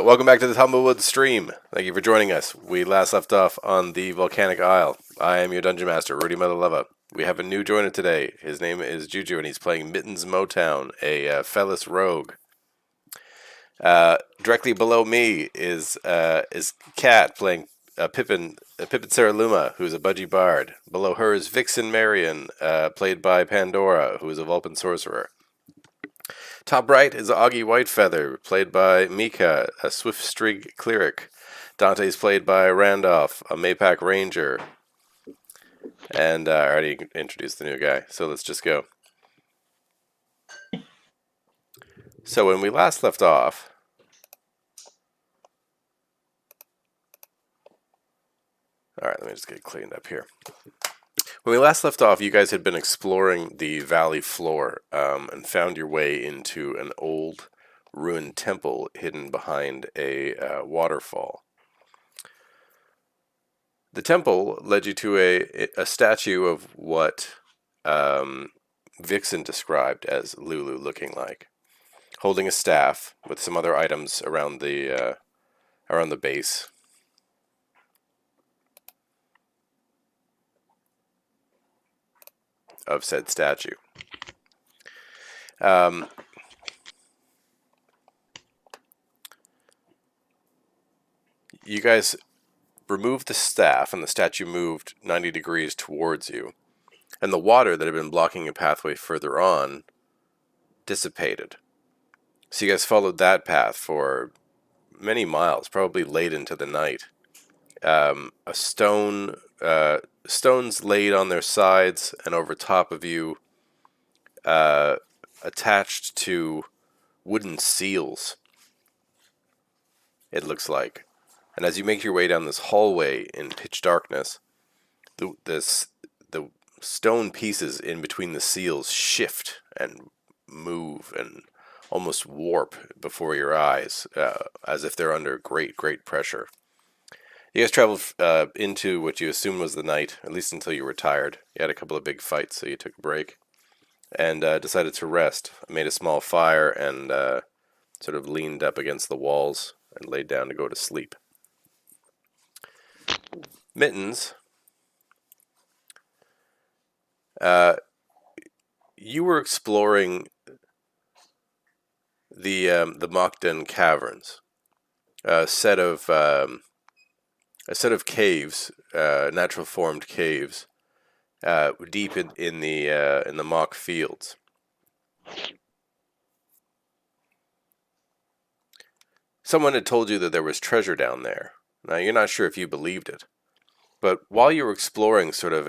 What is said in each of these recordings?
Welcome back to this Humblewood Stream. Thank you for joining us. We last left off on the Volcanic Isle. I am your Dungeon Master, Rudy Motherleva. We have a new joiner today. His name is Juju, and he's playing Mittens Motown, a Fellis Rogue. Directly below me is Kat playing Pippin Saraluma, who's a Budgie Bard. Below her is Vixen Marion, played by Pandora, who is a Vulpin Sorcerer. Top right is Augie Whitefeather, played by Mika, a Swift Strig Cleric. Dante's played by Randolph, a Maypac Ranger. And I already introduced the new guy, so let's just go. So when we last left off, alright, let me just get cleaned up here. When we last left off, you guys had been exploring the valley floor and found your way into an old ruined temple hidden behind a waterfall. The temple led you to a statue of what Vixen described as Lulu looking like, holding a staff with some other items around the base. Of said statue. You guys removed the staff, and the statue moved 90 degrees towards you, and the water that had been blocking a pathway further on dissipated. So you guys followed that path for many miles, probably late into the night. Stones laid on their sides and over top of you, attached to wooden seals, it looks like. And as you make your way down this hallway in pitch darkness, the stone pieces in between the seals shift and move and almost warp before your eyes, as if they're under great pressure. You guys traveled into what you assumed was the night, at least until you were tired. You had a couple of big fights, so you took a break. And decided to rest. Made a small fire and sort of leaned up against the walls and laid down to go to sleep. Mittens, you were exploring the Mockden Caverns, a set of caves, natural formed caves, deep in the mock fields. Someone had told you that there was treasure down there. Now you're not sure if you believed it, but while you were exploring sort of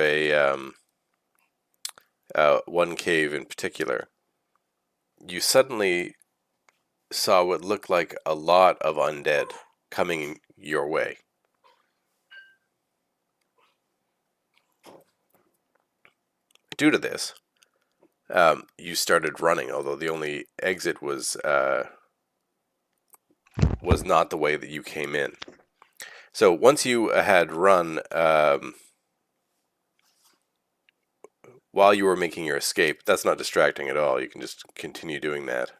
one cave in particular, you suddenly saw what looked like a lot of undead coming your way. Due to this, you started running, although the only exit was not the way that you came in. So once you had run, while you were making your escape, that's not distracting at all. You can just continue doing that.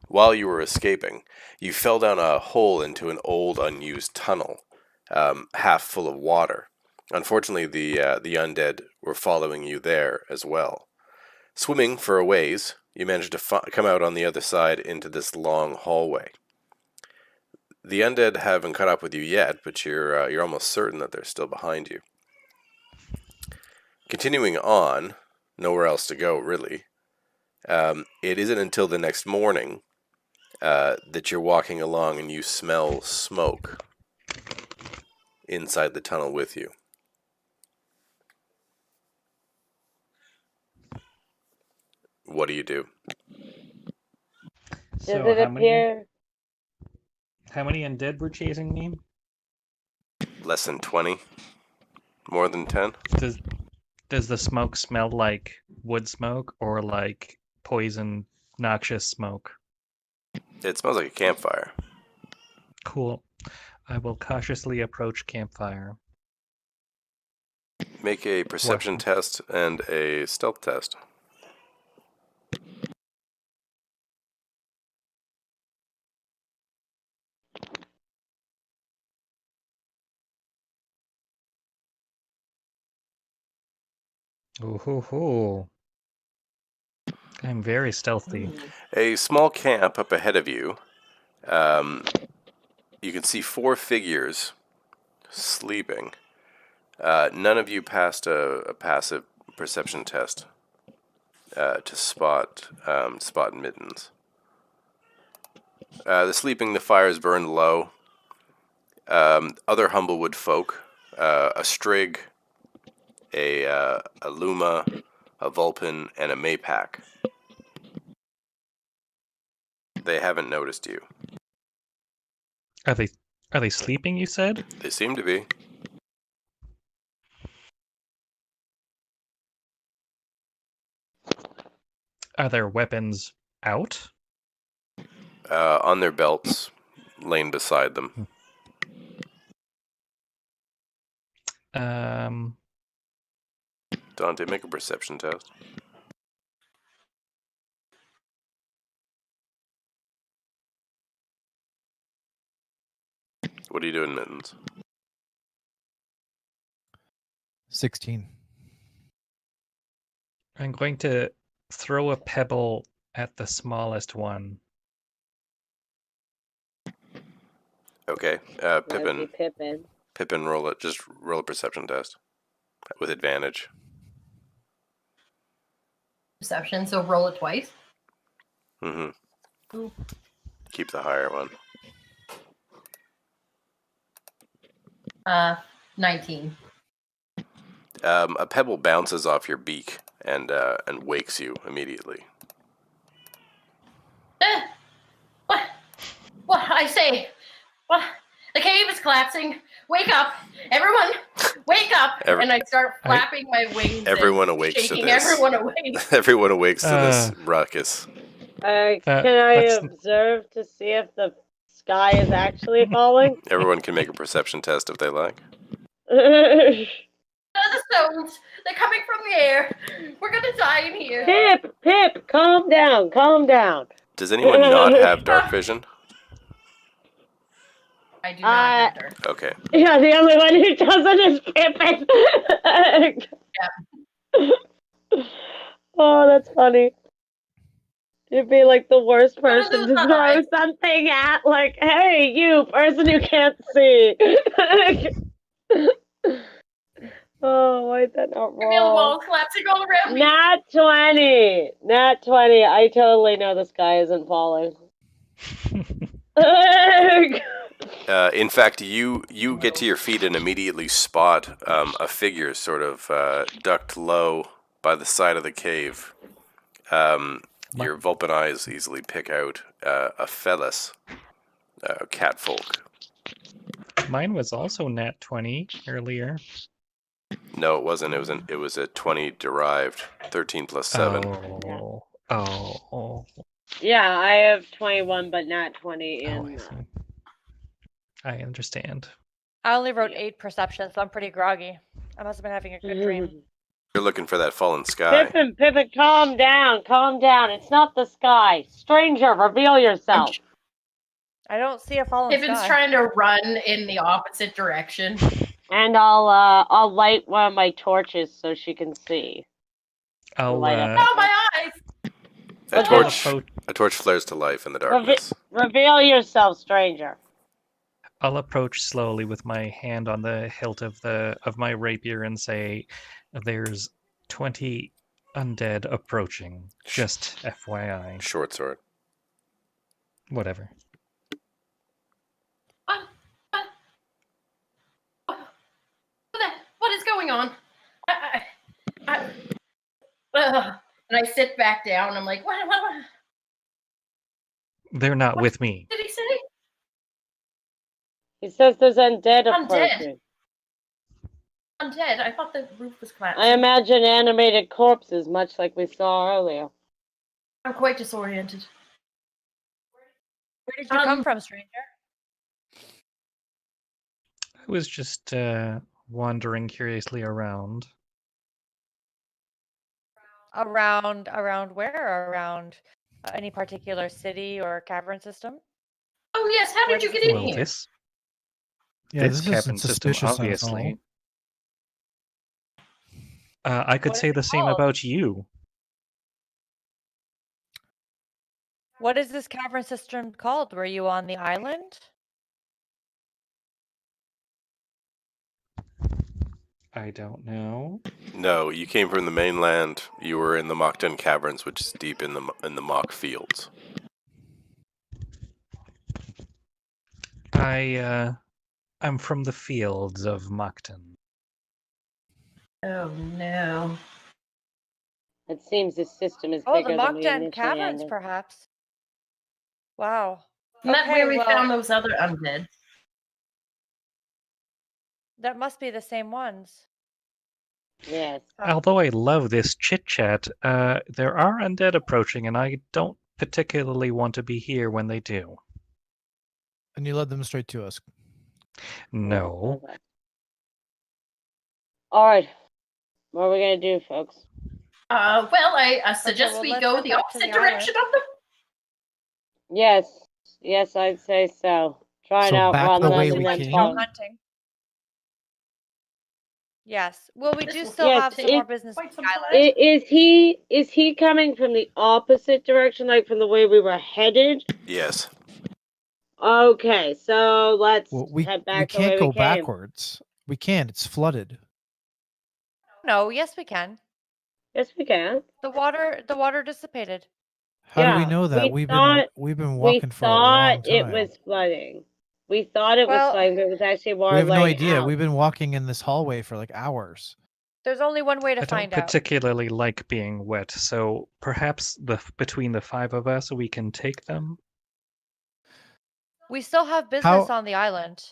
While you were escaping, you fell down a hole into an old, unused tunnel, half full of water. Unfortunately, the undead were following you there as well. Swimming for a ways, you managed to come out on the other side into this long hallway. The undead haven't caught up with you yet, but you're almost certain that they're still behind you. Continuing on, nowhere else to go really. It isn't until the next morning that you're walking along and you smell smoke inside the tunnel with you. What do you do? Does it appear? How many undead were chasing me? Less than 20? More than 10? Does the smoke smell like wood smoke or like poison, noxious smoke? It smells like a campfire. Cool. I will cautiously approach campfire. Make a perception test and a stealth test. Ooh, hoo, hoo. I'm very stealthy. A small camp up ahead of you. You can see 4 figures sleeping. None of you passed a passive perception test to spot mittens. The sleeping, the fires burned low. Other Humblewood folk, a Strig, a Luma, a Vulpin, and a Maypack. They haven't noticed you. Are they sleeping, you said? They seem to be. Are their weapons out? On their belts, laying beside them. Dante, make a perception test. What are you doing, Mittens? 16. I'm going to throw a pebble at the smallest one. Okay, Pippin. Pippin, roll it. Just roll a perception test with advantage. Perception, so roll it twice. Mm-hmm. Keep the higher one. 19. A pebble bounces off your beak and wakes you immediately. What? What? I say. What? The cave is collapsing. Wake up. Everyone, wake up. And I start flapping my wings. Everyone awakes to this. Everyone awake. Everyone awakes to this ruckus. Can I observe to see if the sky is actually falling? Everyone can make a perception test if they like. The stones. They're coming from the air. We're gonna die in here. Pip, calm down, calm down. Does anyone not have dark vision? I do not have dark. Okay. Yeah, the only one who doesn't is Pippin. Yeah. Oh, that's funny. You'd be like the worst person to throw something at, like, hey, you person who can't see. Oh, why is that not I feel the wrong? walls collapsing all around me. Nat 20. Nat 20. I totally know the sky isn't falling. In fact, you get to your feet and immediately spot a figure sort of ducked low by the side of the cave. Your Vulpin eyes easily pick out a Felis, catfolk. Mine was also nat 20 earlier. No, it wasn't. It was a 20 derived, 13 plus 7. Oh. Yeah, I have 21, but not 20 in. I understand. I only wrote 8 perception, so I'm pretty groggy. I must have been having a good dream. You're looking for that fallen sky. Pippin, calm down, calm down. It's not the sky. Stranger, reveal yourself. I don't see a fallen Pippin's sky. trying to run in the opposite direction. And I'll light one of my torches so she can see. I'll Oh, my eyes! A torch flares to life in the darkness. Reveal yourself, stranger. I'll approach slowly with my hand on the hilt of my rapier and say, "There's 20 undead approaching. Just FYI." Short sword. Whatever. What is going on? And I sit back down. I'm like, what? They're not with me. Did he say? He says there's undead approaching. Undead? I thought the roof was collapsing. I imagine animated corpses, much like we saw earlier. I'm quite disoriented. Where did you come from, stranger? I was just wandering curiously around. Around where? Around any particular city or cavern system? Oh yes, how did you get in here? This Yeah, this this cavern is system, suspicious. obviously. I could What say is the it same called? about you. What is this cavern system called? Were you on the island? I don't know. No, you came from the mainland. You were in the Mockton Caverns, which is deep in the Mock Fields. I'm from the fields of Mockton. Oh no. It seems this system is Oh, the bigger than we Mockden initially Caverns, ended. perhaps. Wow. Isn't that Okay, where we well, found those other undead? that must be the same ones. Yes. Although I love this chit-chat, there are undead approaching, and I don't particularly want to be here when they do. And you led them straight to us. No. Okay. All right. What are we gonna do, folks? Well, I suggest well, we let's go head the back to opposite the direction of them. Yes, I'd say so. Try and So back outrun the them way and we then came? No follow. hunting. Yes. Well, we This do will still Yes, have some it- more business quite with some the time. island. Is he coming from the opposite direction, like from the way we were headed? Yes. Okay, so let's Well, we head back the way can't we go came. backwards. We can't. It's flooded. No, yes, we can. Yes, we can. The water dissipated. How do we Yeah, know that? we We've thought- been We walking for a long thought time. it was flooding. We thought it was Well, flooding, but it was actually more We have no laying idea. out. We've been walking in this hallway for like hours. There's only one way to I don't find out. particularly like being wet, so perhaps between the 5 of us we can take them? We still have business How- on the island.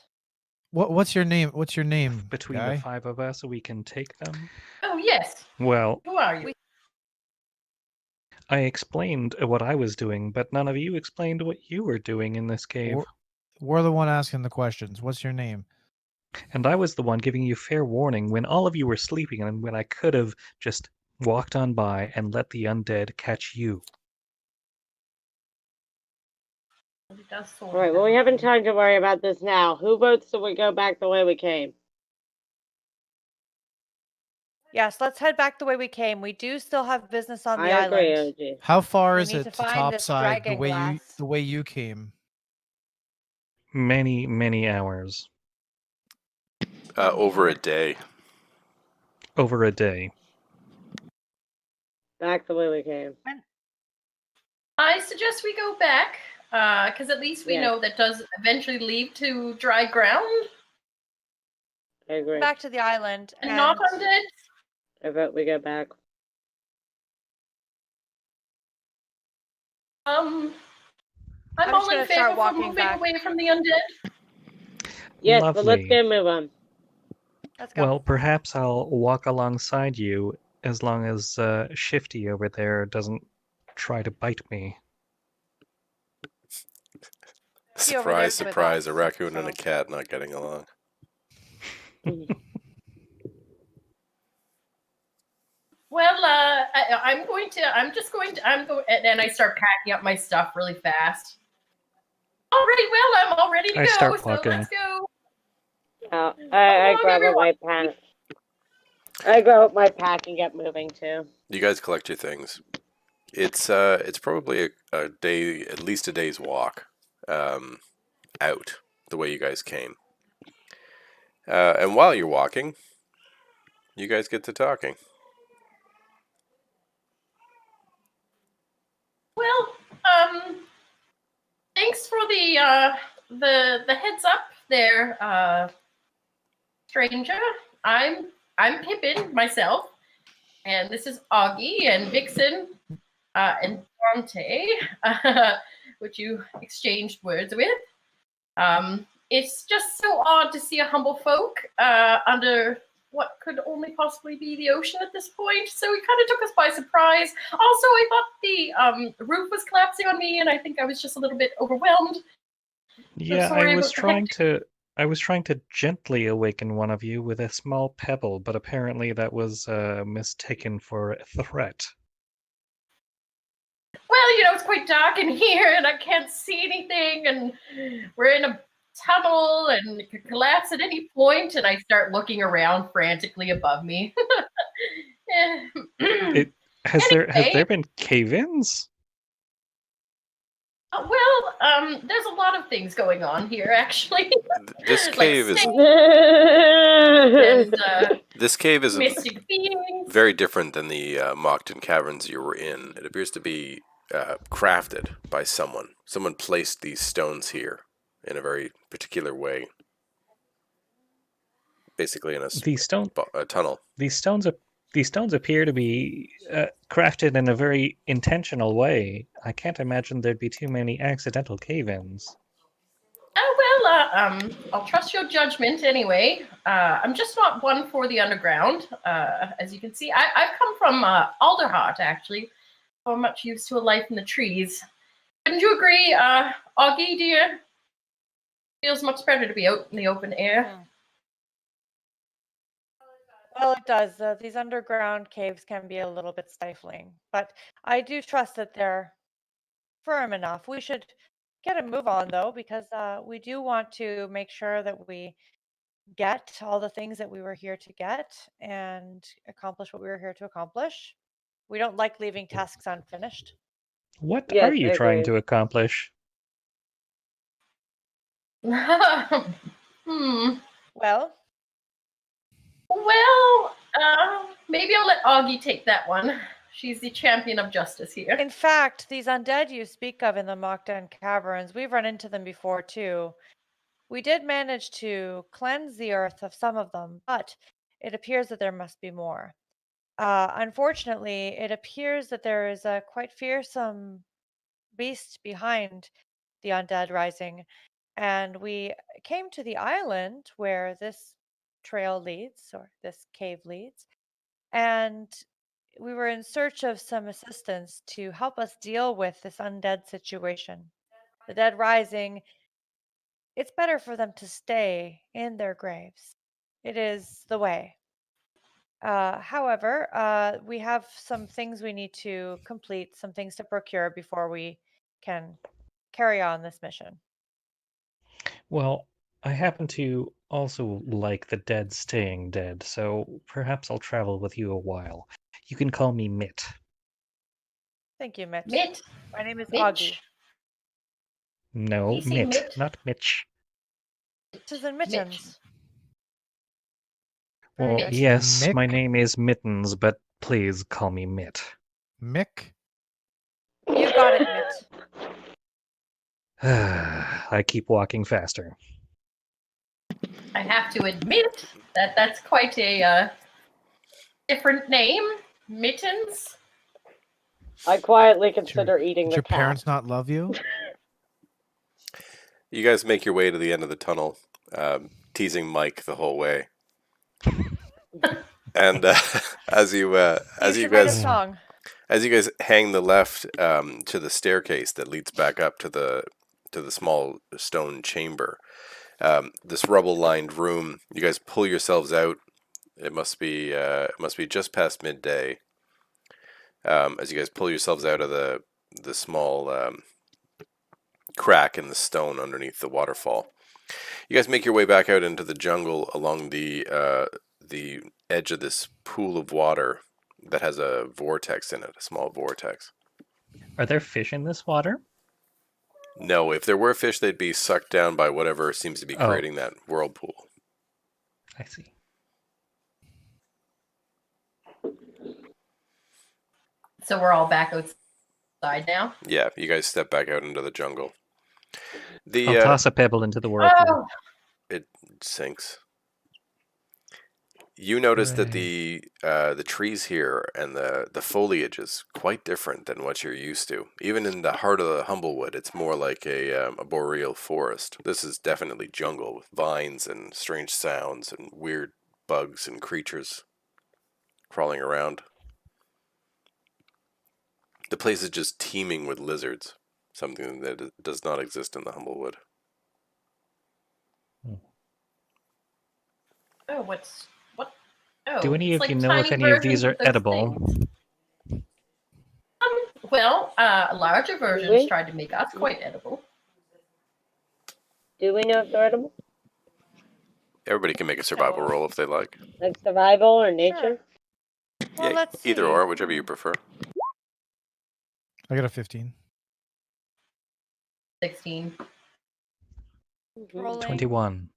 What's your name? What's your name, Between guy? the 5 of us we can take them? Oh yes. Well, Who are you? I explained what I was doing, but none of you explained what you were doing in this cave. We're the one asking the questions. What's your name? And I was the one giving you fair warning when all of you were sleeping and when I could have just walked on by and let the undead catch you. It does sort All right, of well, we have- haven't time to worry about this now. Who votes so we go back the way we came? Yes, let's head back the way we came. We do still have business on the I agree, island. OG. How far We is need it to to find this topside dragon glass. the way you came? Many, many hours. Over a day. Over a day. Back the way we came. I suggest we go back, because at least we Yes. know that does eventually lead to dry ground I agree. Back to the island and not undead. I vote we go back. I'm I'm all just in gonna favor start for walking moving back. away from the undead. Yes, but let's Lovely. get a move on. Let's go. Well, perhaps I'll walk alongside you as long as Shifty over there doesn't try to bite me. He over there Surprise, with surprise, us, a raccoon and a so- cat not getting along. Well, and I start packing up my stuff really fast. Alrighty, well, I'm all ready to I go, start so walking. let's go. I long, grab up everyone. my pack. I grab up my pack and get moving too. You guys collect your things. It's probably a day, at least a day's walk, out the way you guys came. And while you're walking, you guys get to talking. Well, thanks for the heads up there, stranger. I'm Pippin myself, and this is Augie and Vixen, and Dante, which you exchanged words with. It's just so odd to see a humble folk under what could only possibly be the ocean at this point. So it kind of took us by surprise. Also, I thought the roof was collapsing on me, and I think I was just a little bit overwhelmed. Yeah, sorry I was about the trying to gently awaken one of you with a small pebble, but apparently that was mistaken for a threat. Well, it's quite dark in here, and I can't see anything, and we're in a tunnel, and it could collapse at any point, and I start looking around frantically above me. Has there Anyway. been cave-ins? There's a lot of things going on here, actually. This Like cave is snakes and this cave is mystic beings. very different than the Mockton Caverns you were in. It appears to be crafted by someone. Someone placed these stones here in a very particular way. Basically in a tunnel. These stones appear to be crafted in a very intentional way. I can't imagine there'd be too many accidental cave-ins. I'll trust your judgment anyway. I'm just not one for the underground. As you can see, I've come from Alderheart, actually. So I'm much used to a life in the trees. Wouldn't you agree, Augie, dear? Feels much better to be out in the open air. Well, it does. These underground caves can be a little bit stifling, but I do trust that they're firm enough. We should get a move on, though, because we do want to make sure that we get all the things that we were here to get and accomplish what we were here to accomplish. We don't like leaving tasks unfinished. What Yes, are you I trying agree. to accomplish? Well, Maybe I'll let Augie take that one. She's the champion of justice here. in fact, these undead you speak of in the Mockdown Caverns, we've run into them before too. We did manage to cleanse the earth of some of them, but it appears that there must be more. Unfortunately, it appears that there is a quite fearsome beast behind the undead rising, and we came to the island where this trail leads, or this cave leads, and we were in search of some assistance to help us deal with this undead situation. The dead rising, it's better for them to stay in their graves. It is the way. However, we have some things we need to complete, some things to procure before we can carry on this mission. Well, I happen to also like the dead staying dead, so perhaps I'll travel with you a while. You can call me Mitt. Thank you, Mitch. Mitt. My name is Mitch. Augie. No, You say Mitt, Mitt? not Mitch. Mitches and Mittens. Very Well, good. yes, my Mick? name is Mittens, but please call me Mitt. Mick? You got it, Mitch. I keep walking faster. I have to admit that that's quite a different name. Mittens. I quietly consider eating Did the your cat. parents not love you? You guys make your way to the end of the tunnel, teasing Mike the whole way. And as you should write a guys song. hang the left to the staircase that leads back up to the small stone chamber, this rubble-lined room, you guys pull yourselves out. It must be just past midday. As you guys pull yourselves out of the small crack in the stone underneath the waterfall, you guys make your way back out into the jungle along the edge of this pool of water that has a vortex in it, a small vortex. Are there fish in this water? No, if there were fish, they'd be sucked down by whatever seems to be creating that whirlpool. I see. So we're all back outside now. Yeah, you guys step back out into the jungle. I'll toss a pebble into the whirlpool. Oh, It sinks. You notice that the trees here and the foliage is quite different than what you're used to. Even in the heart of the Humblewood, it's more like a boreal forest. This is definitely jungle with vines and strange sounds and weird bugs and creatures crawling around. The place is just teeming with lizards, something that does not exist in the Humblewood. oh, what? Oh, Do any it's of you like know if tiny any of these versions are those edible? things. Larger versions Really? tried to make us quite edible. Do we know if they're edible? Everybody can make a survival roll if they like. Like survival or nature? Well, Yeah, let's either see. or, whichever you prefer. I got a 15. 16. Rolling. 21.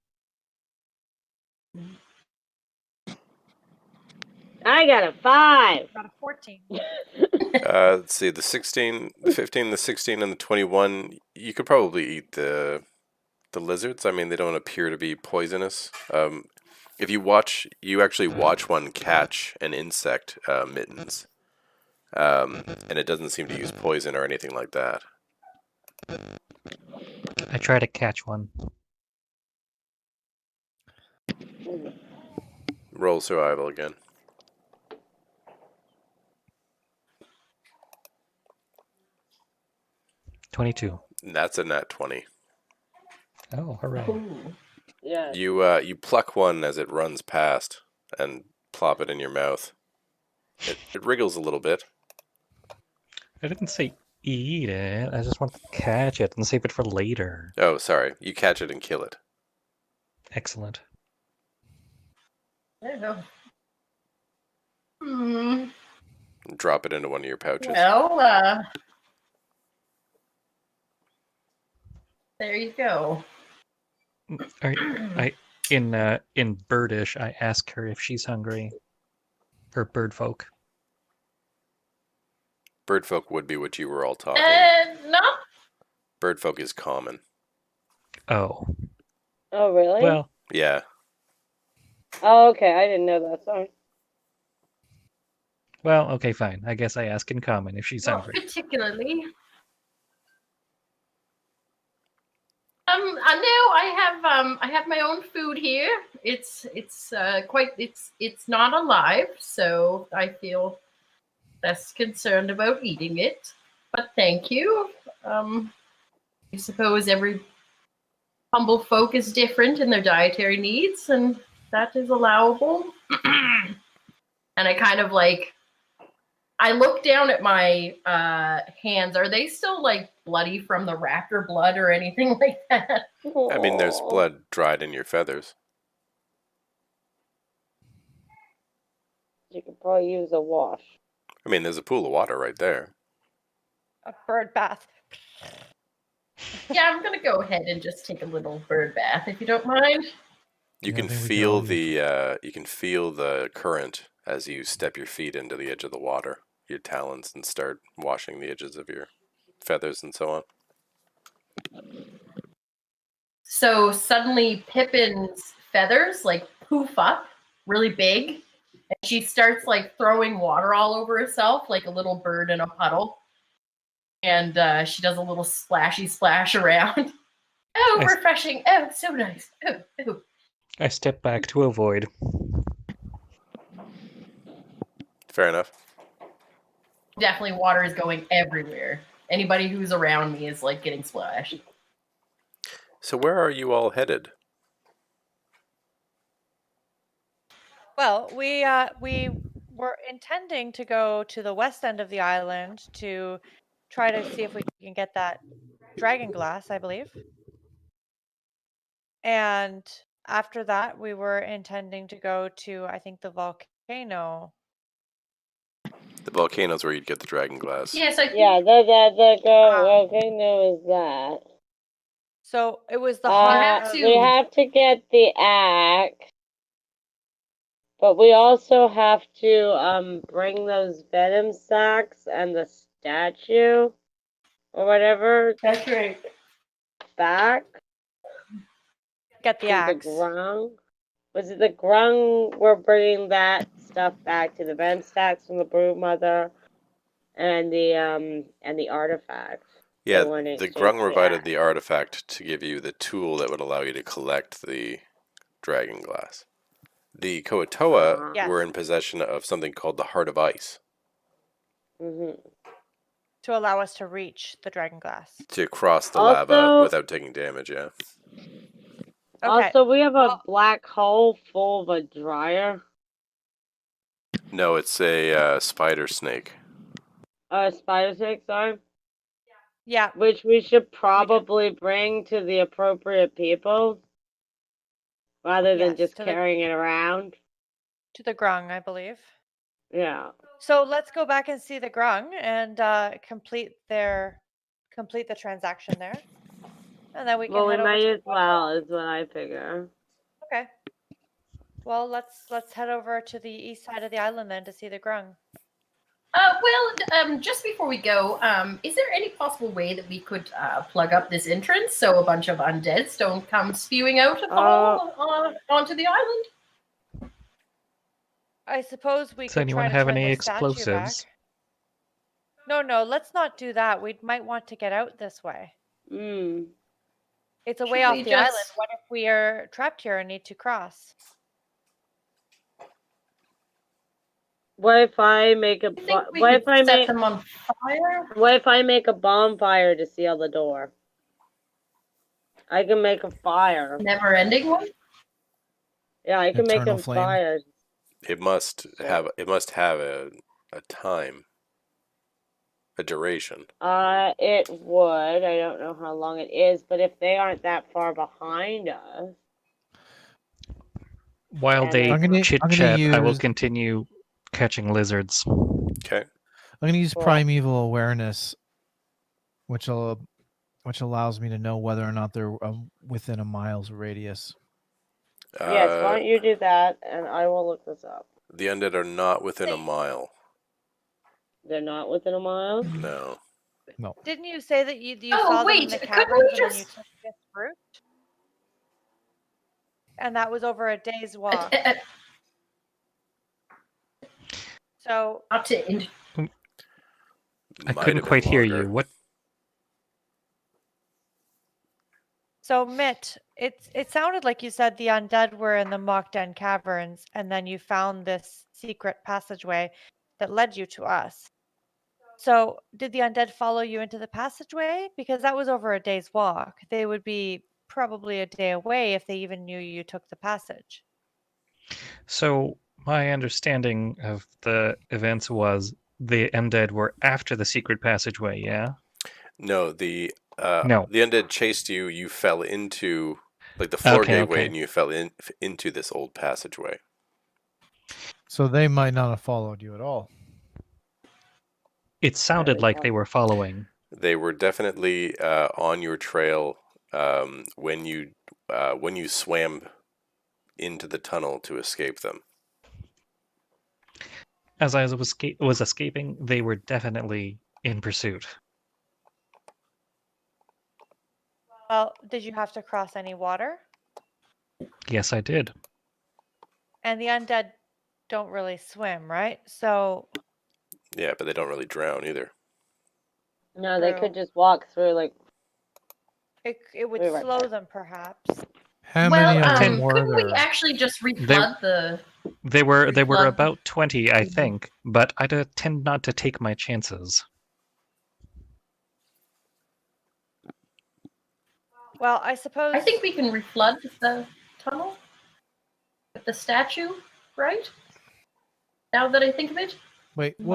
I got a 5. Got a 14. Let's see, the 16, the 15, the 16, and the 21, you could probably eat the lizards. I mean, they don't appear to be poisonous. If you actually watch one catch an insect, mittens, and it doesn't seem to use poison or anything like that. I try to catch one. Roll survival again. $22. That's a nat 20. Oh, hooray. Ooh. Yeah. You pluck one as it runs past and plop it in your mouth. It wriggles a little bit. I didn't say eat it. I just want to catch it and save it for later. Oh, sorry. You catch it and kill it. Excellent. There you go. Hmm. And drop it into one of your pouches. Well, there you go. In birdish, I ask her if she's hungry. Or bird folk. Birdfolk would be what you were all talking. No. Birdfolk is common. Oh. Oh, really? Well, Yeah. Oh, okay. I didn't know that. Sorry. okay, fine. I guess I ask in common if she's Not hungry. particularly. I have my own food here. It's not alive, so I feel less concerned about eating it. But thank you. I suppose every humble folk is different in their dietary needs, and that is allowable. And I kind of I look down at my hands. Are they still bloody from the raptor blood or anything like that? I mean, there's Aw. blood dried in your feathers. You could probably use a wash. I mean, there's a pool of water right there. A bird bath. Yeah, I'm gonna go ahead and just take a little bird bath if you don't mind. You Yeah, I can think we could feel all use you can feel the current as you step your feet into the edge of the water, your talons, and start washing the edges of your feathers and so on. So suddenly Pippin's feathers poof up really big, and she starts throwing water all over herself like a little bird in a puddle. And she does a little splashy splash around. Oh, Nice. refreshing. Oh, so nice. Oh. I step back to avoid. Fair enough. Definitely water is going everywhere. Anybody who's around me is getting splashed. So where are you all headed? Well, we were intending to go to the west end of the island to try to see if we can get that dragon glass, I believe. And after that, we were intending to go to, I think, the volcano. The volcano's where you'd get the dragon glass. Yes, I think Yeah, the Ah. volcano is that. So it was the heart of, We have to get the axe, but we also have to bring those venom sacks and the statue or whatever that's right. get back the to the axe. grung. Was it the grung? We're bringing that stuff back to the venom stacks from the brood mother and the artifacts. Yeah, They want to the exchange grung the provided axe. the artifact to give you the tool that would allow you to collect the dragon glass. The Koatoa Yes. were in possession of something called the Heart of Ice Mhm. To allow us to reach the dragon glass. to cross the lava Also- without taking damage, yeah. Okay. Also, we have a Well- black hole full of a dryer. No, it's a spider snake. Spider snake, sorry. Yeah. Which we should probably bring to the appropriate people rather than Yes, just to the- carrying it around. To the grung, I believe. Yeah. So let's go back and see the grung and complete the transaction there, and then we can Well, we head over might to as well, is what I figure. Okay. Well, let's head over to the east side of the island then to see the grung. Just before we go, is there any possible way that we could plug up this entrance so a bunch of undeads don't come spewing out of the hole onto the island? I suppose we Does could anyone try to have turn any the statue back. explosives? No, let's not do that. We might want to get out this way. It's a way Should off we the island. just- What if we are trapped here and need to cross? What if I make a what if I make them on fire? What if I make a bonfire to seal the door? I can make a fire. Never ending one? Yeah, I can make Eternal a flame. fire. It must have a time, a duration. It would. I don't know how long it is, but if they aren't that far behind us. While And they I'm gonna chit-chat, I will use- continue catching lizards. Okay. I'm gonna use Cool. primeval awareness, which allows me to know whether or not they're within a mile's radius. Yes, why don't you do that, and I will look this up. The undead are not within a mile. They're not within a mile? No. No. Didn't you say that you Oh, saw them in wait, the couldn't caverns we and then you just- took this route? And that was over a day's walk. So Not to I Might couldn't have been quite hear longer. you. What? So Mitt, it sounded like you said the undead were in the Mockden caverns, and then you found this secret passageway that led you to us. So did the undead follow you into the passageway? Because that was over a day's walk. They would be probably a day away if they even knew you took the passage. So my understanding of the events was the undead were after the secret passageway. Yeah. No, the No. the undead chased you. You fell into the floor Okay, gateway, okay. and you fell into this old passageway. So they might not have followed you at all. It sounded like they were following. They were definitely on your trail when you swam into the tunnel to escape them. As I was escaping, they were definitely in pursuit. Well, did you have to cross any water? Yes, I did. And the undead don't really swim, right? So Yeah, but they don't really drown either. No, they True. could just walk through, like, it would We're right slow there. them perhaps. How many of them couldn't were we there? actually just reflood the... They were Reflood. about 20, I think, but I tend not to take my chances. Well, I suppose I think we can reflood the tunnel with the statue, right? Now that I think of it. Wait, My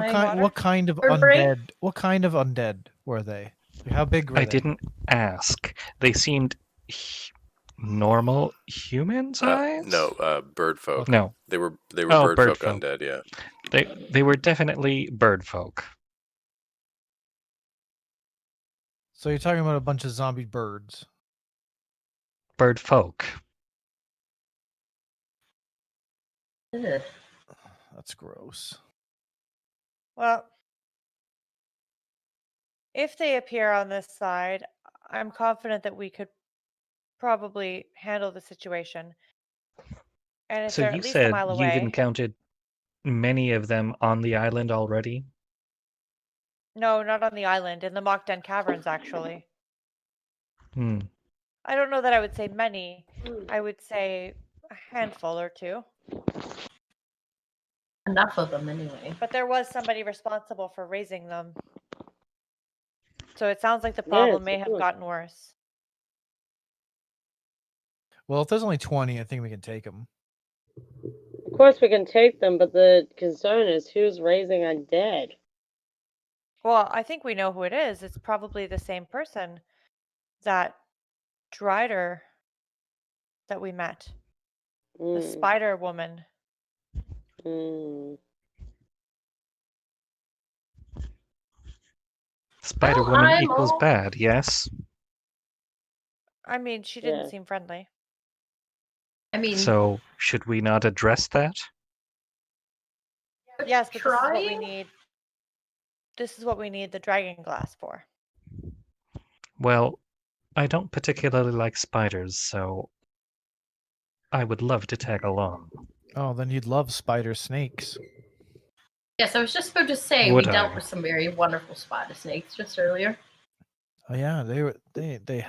what kind of Bird brain? undead? What kind of undead were they? How big were I they? didn't ask. They seemed normal human size? No, bird folk. No. They were Oh, bird folk folk. undead, yeah. They were definitely bird folk. So you're talking about a bunch of zombie birds. Bird folk. Ugh. That's gross. Well, if they appear on this side, I'm confident that we could probably handle the situation. And if So they're you at least a said mile you've away, encountered many of them on the island already? no, not on the island, in the Mockden caverns, actually. Hmm. I don't know that I would say many. I would say a handful or two. Enough of them, anyway. But there was somebody responsible for raising them. So it sounds like the problem may have good. gotten worse. Well, if there's only 20, I think we can take them. Of course we can take them, but the concern is who's raising undead? Well, I think we know who it is. It's probably the same person, that Drider that we met, the Mm, spider woman. mm. Spider Well, Woman I'm equals all- bad, yes? I mean, she didn't Yeah. seem friendly. I mean, So, should we not address that? Yes, but this is what we trying? need. This is what we need the dragon glass for. Well, I don't particularly like spiders, so I would love to tag along. Oh, then you'd love spider snakes. Yes, I was just about to say Would we dealt I? with some very wonderful spider snakes just earlier. Oh yeah, they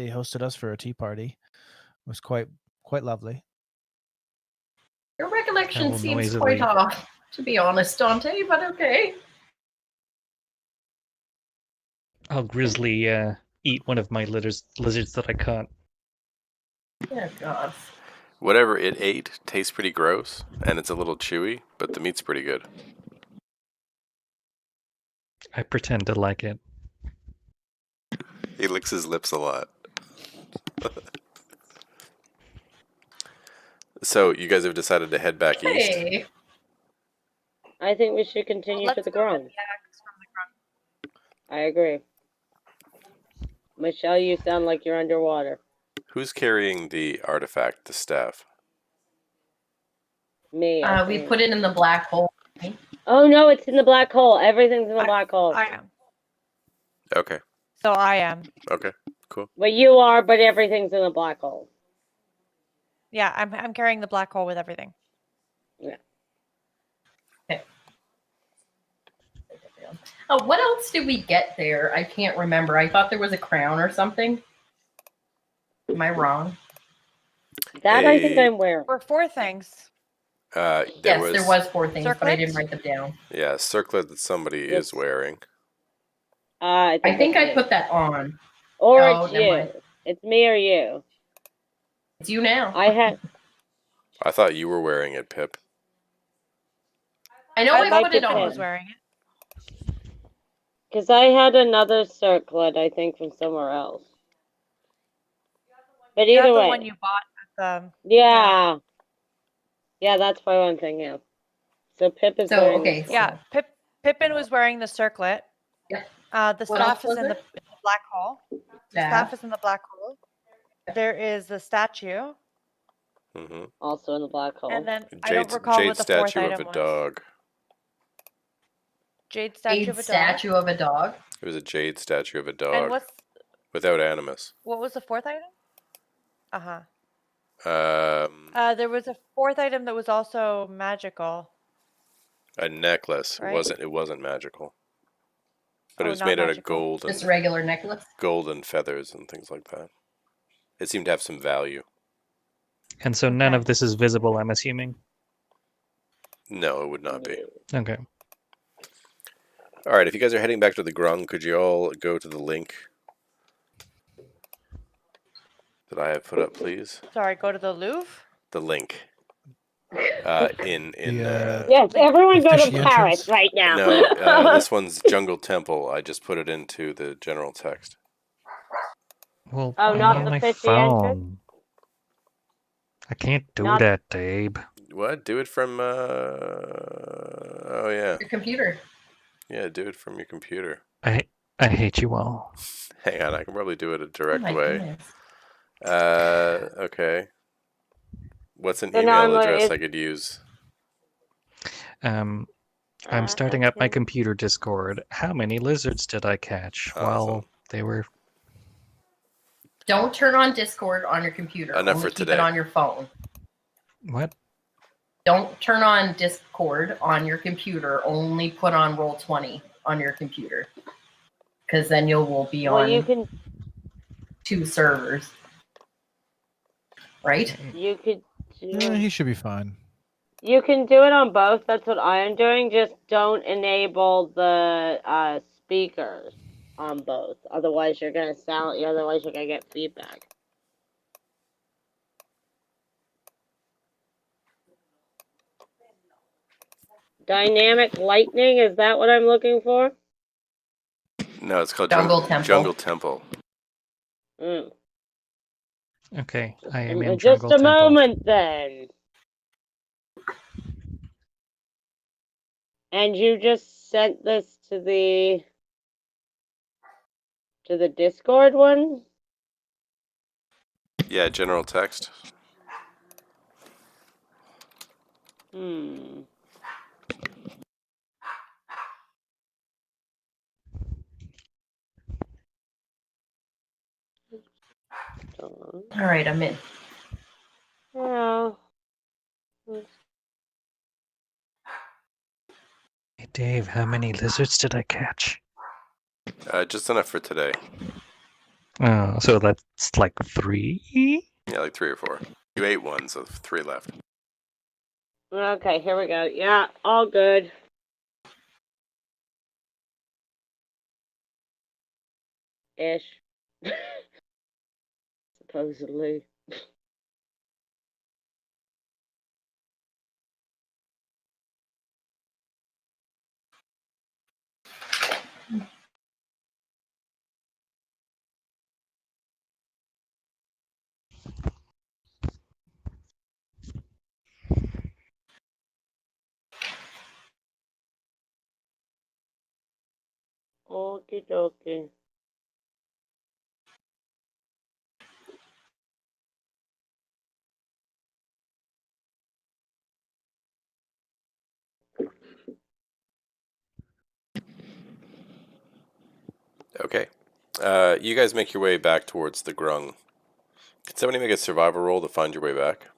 hosted us for a tea party. It was quite lovely. Your recollection will seems noisily- quite off, to be honest, Dante, but okay. I'll grizzly eat one of my lizards that I caught. Oh, God. Whatever it ate tastes pretty gross, and it's a little chewy, but the meat's pretty good. I pretend to like it. He licks his lips a lot. So, you guys have decided to head back east? Hey, I think we should continue to Let's the go get ground. the axe from the ground. I agree. Michelle, you sound like you're underwater. Who's carrying the artifact, the staff? Me. I we think. put it in the black hole. Oh no, it's in the black hole. Everything's in the black hole. I am. Okay, So I am. okay. Well, you are, but everything's in the black hole. Yeah, I'm carrying the black hole with everything. What else did we get there? I can't remember. I thought there was a crown or something. Am I wrong? That I think Hey. I'm wearing. For 4 things. There There was 4 things, but I Circlets? didn't write them down. Yeah, a circlet that somebody Yes. is wearing. I think it's I me. put that on. Or Oh, it's never you. mind. It's me or you. It's you now. I had. I thought you were wearing it, Pip. I know I I thought put it Pippin was on. wearing it. Because I had another circlet, I think, from somewhere else. But You have either the way. one you bought at the. Yeah. Yeah, that's my one thing, yeah. So Pip is So, wearing okay, this. Yeah, Pippin was wearing the circlet. Yep. The What staff else is was in the there? black hole. The staff is in the black hole. There is the statue, Mm-hmm. Also in the black hole. and then I don't Jade, recall jade what the 4th statue of item a was. dog. Jade statue A of a dog. statue of a dog. It was a jade statue of a And dog without animus. what was the 4th item? Uh-huh. There was a 4th item that was also magical. A necklace. Right. It wasn't magical. But Oh, it was not made out of magical. gold Just a and regular necklace. gold and feathers and things like that. It seemed to have some value. And so none Okay. of this is visible, I'm assuming. No, it would not be. Okay. All right, if you guys are heading back to the Grung, could you all go to the link that I have put up, please? Sorry, go to the Louvre. The link. Yes, everyone go to fishy Paris entrance? right now. No, this one's Jungle Temple. I just put it into the general text. Well, Oh, I'm not on the my 50 entrance? phone. I can't do Not- that, Abe. What? Do it from, oh yeah. Your computer. Yeah, do it from your computer. I hate you all. Hang on, I can probably do it a Oh direct my way. goodness. Okay. What's an So now email I'm address like- I could use? I'm starting up my computer Discord. How many lizards did I catch while Awesome. they were... Don't turn on Discord on your computer. Enough Only for keep today. it on your phone. What? Don't turn on Discord on your computer. Only put on Roll20 on your computer. Because then you will be Well, on you can 2 servers. Right? you could do, He should be fine. you can do it on both. That's what I am doing. Just don't enable the speakers on both. Otherwise, you're gonna sound. Otherwise, you're gonna get feedback. Dynamic lightning, is that what I'm looking for? No, it's called Jungle Temple. Jungle Temple. Mm. Okay, I am in Just Jungle a Temple. moment then. And you just sent this to the To the Discord one? Yeah, general text. Hmm. All right, I'm in. Yeah. Hey, Dave, how many lizards did I catch? Just enough for today. Oh, so that's like 3? Yeah, like 3 or 4. You ate one, so 3 left. Okay, here we go. Yeah, all good. Ish. Supposedly. Okie dokie. Okay. You guys make your way back towards the grung. Can somebody make a survival roll to find your way back?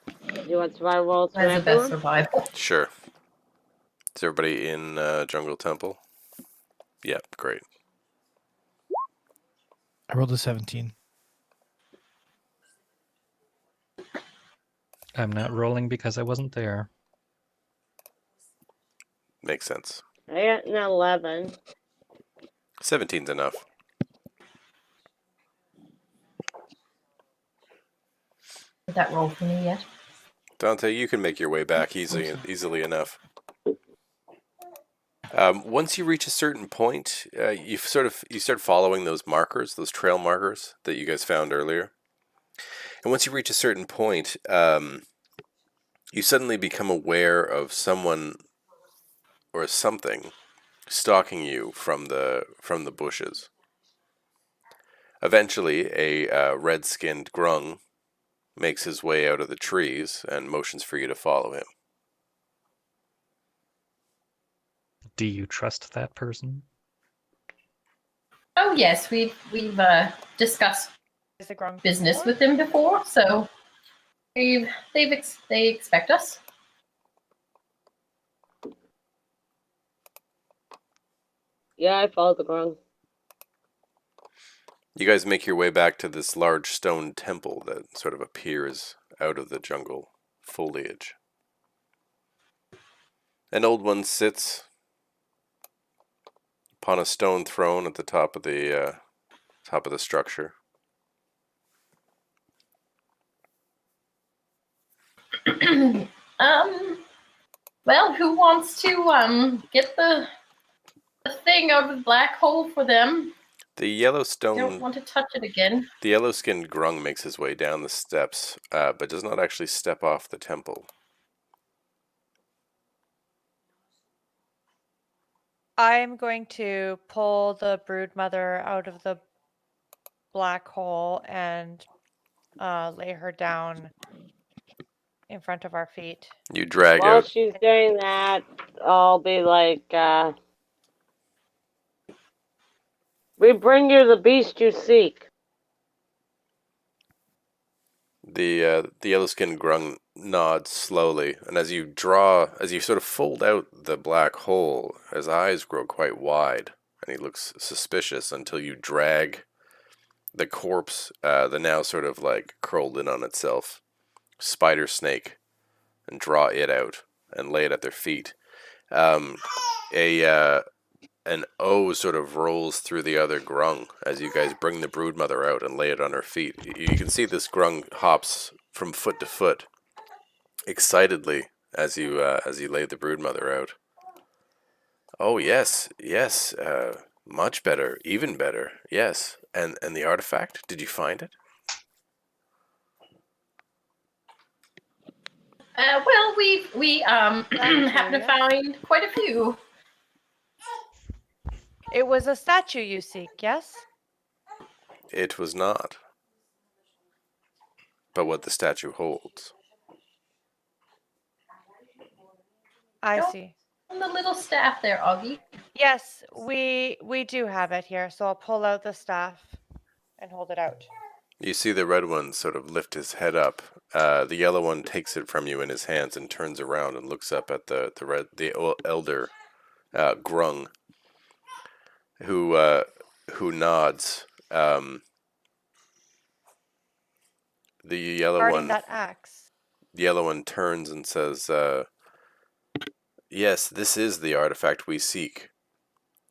Do you want survival rolls for That's the best everyone? survival. Sure. Is everybody in Jungle Temple? Yep, great. I rolled a 17. I'm not rolling because I wasn't there. Makes sense. I got an 11. 17's enough. Did that roll for me yet? Dante, you can make your way back easily enough. Once you reach a certain point, you start following those markers, those trail markers that you guys found earlier. And once you reach a certain point, you suddenly become aware of someone or something stalking you from the bushes. Eventually, a red-skinned grung makes his way out of the trees and motions for you to follow him. Do you trust that person? Oh yes, we've discussed Is the grung business before? with them before, so they expect us. Yeah, I followed the grung. You guys make your way back to this large stone temple that sort of appears out of the jungle foliage. An old one sits upon a stone throne at the top of the structure. Well, who wants to get the thing out of the black hole for them? The yellow Don't stone, want to touch it again. the yellow-skinned grung makes his way down the steps, but does not actually step off the temple. I'm going to pull the brood mother out of the black hole and lay her down in front of our feet. You drag While out. she's doing that, I'll be like, we bring you the beast you seek. The yellow-skinned grung nods slowly, and as you sort of fold out the black hole, his eyes grow quite wide, and he looks suspicious until you drag the corpse, the now sort of like curled in on itself spider snake, and draw it out and lay it at their feet. An O sort of rolls through the other grung as you guys bring the broodmother out and lay it on her feet. You can see this grung hops from foot to foot excitedly as you lay the broodmother out. Oh yes, yes, much better, even better. Yes, and the artifact? Did you find it? Well, we happen to find quite a few. It was a statue you seek, yes? It was not. But what the statue holds. I Nope. see. On the little staff there, Augie. Yes, we do have it here, so I'll pull out the staff and hold it out. You see the red one sort of lift his head up. The yellow one takes it from you in his hands and turns around and looks up at the elder Grung, who nods. The yellow Guarding one. that axe. The yellow one turns and says, "Yes, this is the artifact we seek.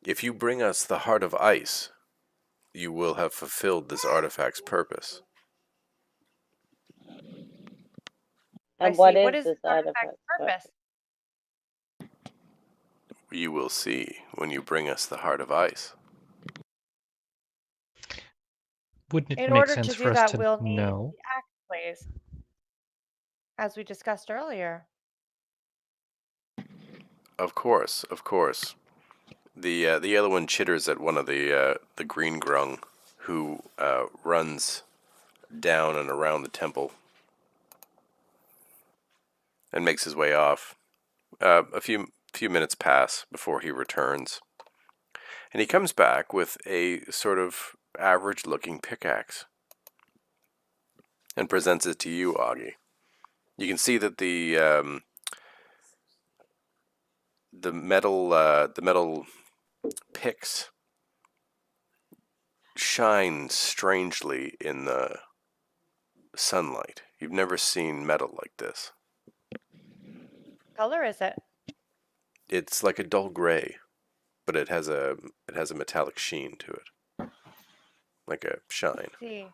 If you bring us the Heart of Ice, you will have fulfilled this artifact's purpose." And I what see. is What is this the artifact's artifact? purpose? You will see when you bring us the Heart of Ice. Wouldn't it In make order sense to for do us that, to we'll need know? the axe blaze, as we discussed earlier. Of course, of course. The yellow one chitters at one of the green grung, who runs down and around the temple and makes his way off. A few minutes pass before he returns, and he comes back with a sort of average-looking pickaxe and presents it to you, Augie. You can see that the metal picks shine strangely in the sunlight. You've never seen metal like this. What color is it? It's like a dull gray, but it has a metallic sheen to it, like a shine. See.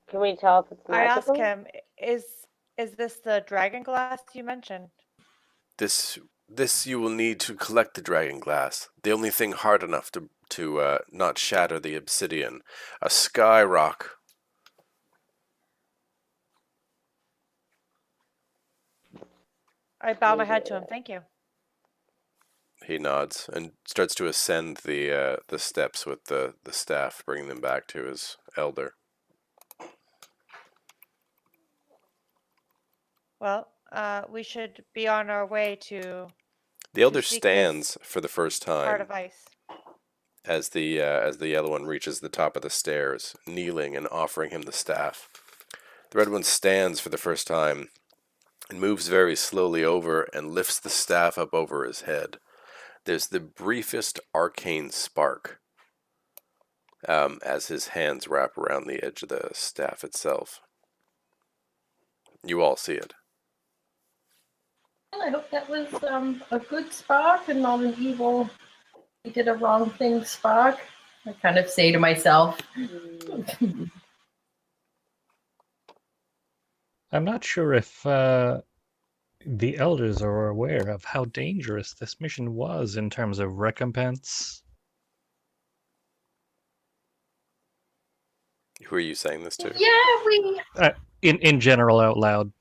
Can we tell if it's I asked magical? him, is this the dragon glass you mentioned? This you will need to collect the dragon glass. The only thing hard enough to not shatter the obsidian. A sky rock. I bow my head to him. Thank you. He nods and starts to ascend the steps with the staff, bringing them back to his elder. Well, we should be on our way to The elder seek stands for the first Heart time of Ice. as the yellow one reaches the top of the stairs, kneeling and offering him the staff. The red one stands for the first time and moves very slowly over and lifts the staff up over his head. There's the briefest arcane spark as his hands wrap around the edge of the staff itself. You all see it. Well, I hope that was a good spark and not an evil, we did a wrong thing spark. I kind of say to myself. I'm not sure if the elders are aware of how dangerous this mission was in terms of recompense. Who are you saying this to? Yeah, we In general, out loud.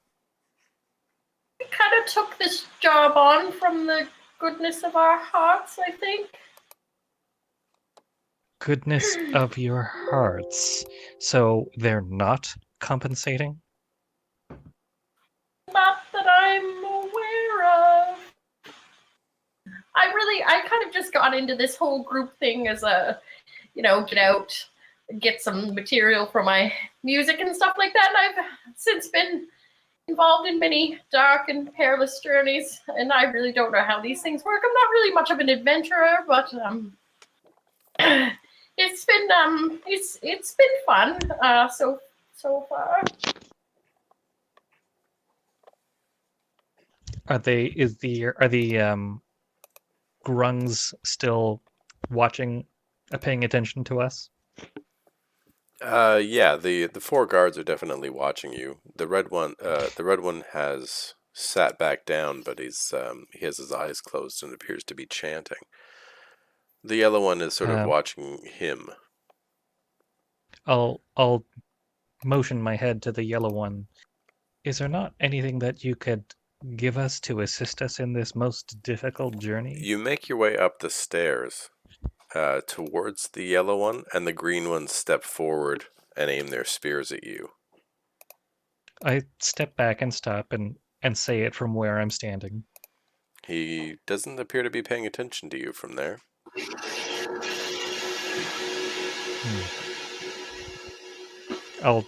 kind of took this job on from the goodness of our hearts, I think. Goodness of your hearts. So they're not compensating? Not that I'm aware of. I kind of just got into this whole group thing as a, get out, get some material for my music and stuff like that. And I've since been involved in many dark and perilous journeys, and I really don't know how these things work. I'm not really much of an adventurer, but it's been fun so far. Are the grungs still watching, paying attention to us? Yeah, the four guards are definitely watching you. The red one has sat back down, but he has his eyes closed and appears to be chanting. The yellow one is sort of watching him. I'll motion my head to the yellow one. Is there not anything that you could give us to assist us in this most difficult journey? You make your way up the stairs, towards the yellow one, and the green ones step forward and aim their spears at you. I step back and stop and say it from where I'm standing. He doesn't appear to be paying attention to you from there. I'll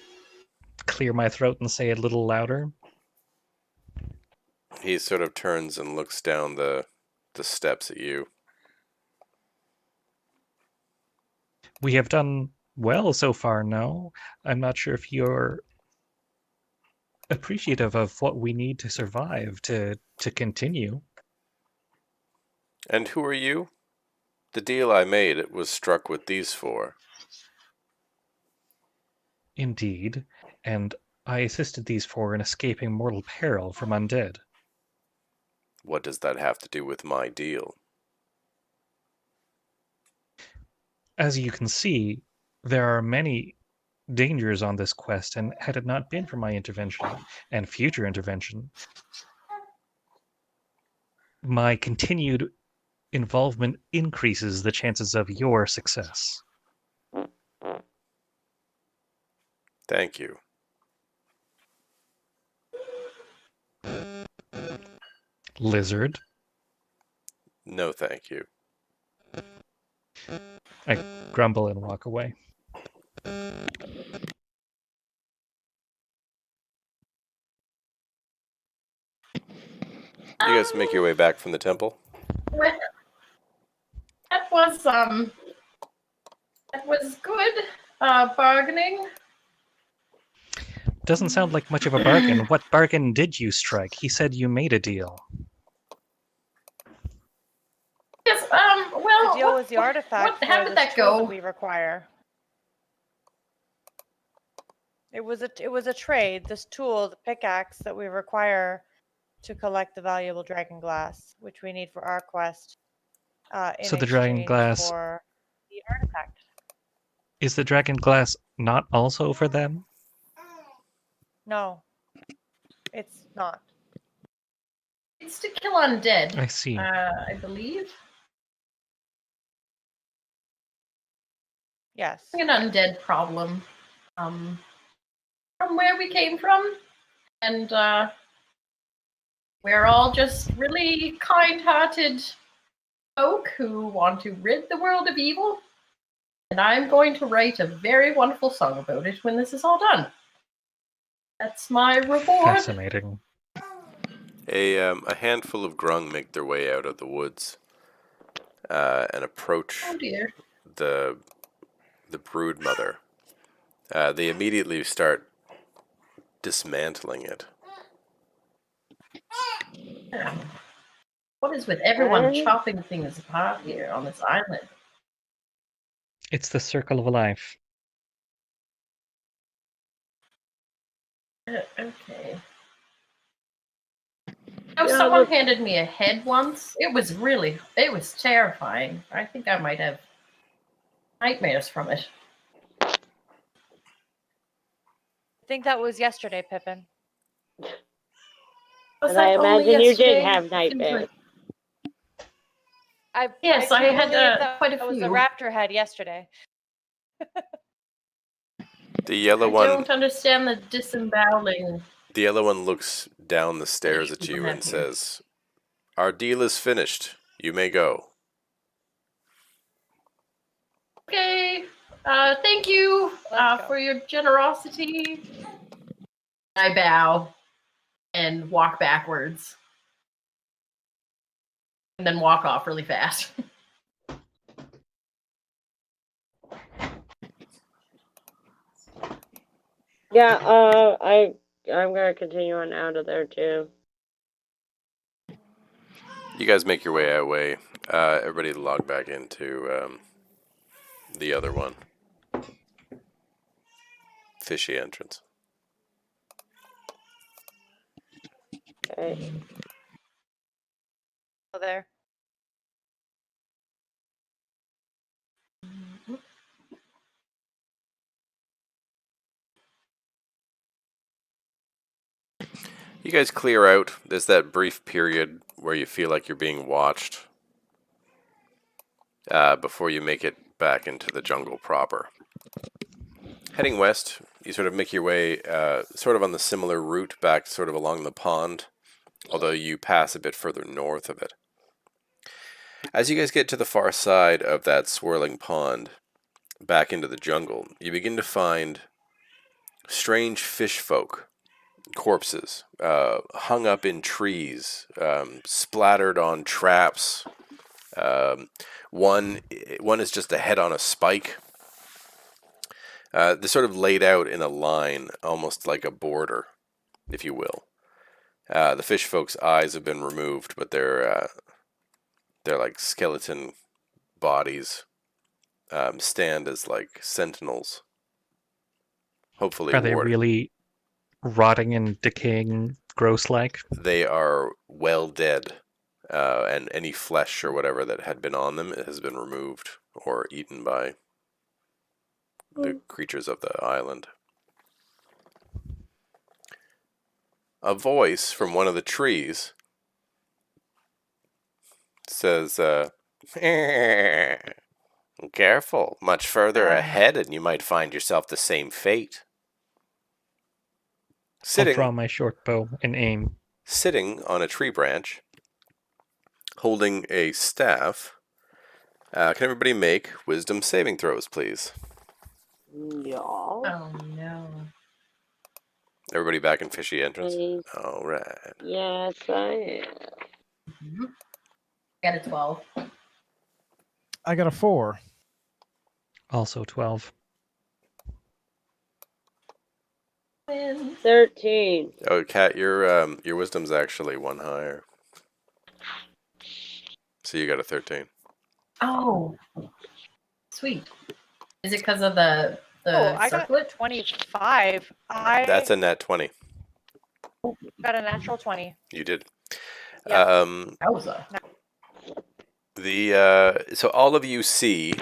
clear my throat and say it a little louder. He sort of turns and looks down the steps at you. We have done well so far, no? I'm not sure if you're appreciative of what we need to survive to continue. And who are you? The deal I made, it was struck with these four. Indeed, and I assisted these four in escaping mortal peril from undead. What does that have to do with my deal? As you can see, there are many dangers on this quest, and had it not been for my intervention and future intervention, my continued involvement increases the chances of your success. Thank you. Lizard. No, thank you. I grumble and walk away. You guys make your way back from the temple? Well, that was good. Bargaining. Doesn't sound like much of a bargain. What bargain did you strike? He said you made a deal. Yes. Well, The deal was the artifact how for did this that tool go? that we require. It was a trade. This tool, the pickaxe that we require to collect the valuable dragon glass, which we need for our quest. In So the dragon exchange glass- for the artifact. Is the dragon glass not also for them? No, it's not. It's to kill undead. I see. I believe. Yes. An undead problem. From where we came from, and we're all just really kind-hearted folk who want to rid the world of evil. And I'm going to write a very wonderful song about it when this is all done. That's my reward. Fascinating. A handful of grung make their way out of the woods and approach Oh dear. the brood mother. They immediately start dismantling it. What is with everyone chopping things apart here on this island? It's the circle of life. Okay. Oh, Yeah, someone look- handed me a head once. It was terrifying. I think I might have nightmares from it. I think that was yesterday, Pippin. Was And I that only imagine you did yesterday? have Seems nightmares. like- I Yes, I can't had, believe that quite a that was the few. raptor head yesterday. The yellow I one don't understand the disemboweling. The yellow one looks down the stairs at you and Matthew. says, "Our deal is finished. You may go." Okay. Thank you Let's go. for your generosity. I bow and walk backwards. And then walk off really fast. Yeah, I'm gonna continue on out of there too. You guys make your way away. Everybody log back into the other one. Fishy entrance. Okay. Oh, there. You guys clear out. There's that brief period where you feel like you're being watched. before you make it back into the jungle proper. Heading west, you sort of make your way sort of on the similar route back sort of along the pond, although you pass a bit further north of it. As you guys get to the far side of that swirling pond, back into the jungle, you begin to find strange fish folk, corpses, hung up in trees, splattered on traps. One is just a head on a spike. They're sort of laid out in a line, almost like a border, if you will. The fish folks' eyes have been removed, but they're like skeleton bodies. Stand as like sentinels. Hopefully, Are they really rotting and decaying, gross-like? They are well dead, and any flesh or whatever that had been on them has been removed or eaten by the creatures of the island. A voice from one of the trees says, "Careful, much further ahead and you might find yourself the same fate." I'll draw my short bow and aim. Sitting on a tree branch, holding a staff. Can everybody make wisdom saving throws, please? Yeah. Oh no. Everybody back in Fishy Entrance? Please. All right. Yes, I am. Got a 12. I got a 4. Also 12. 13. Oh, Kat, your wisdom's actually one higher. So you got a 13. Oh, sweet. Is it because of the I circlet? got 25. That's a nat 20. Got a natural 20. You did. Yep. Wowza. So all of you see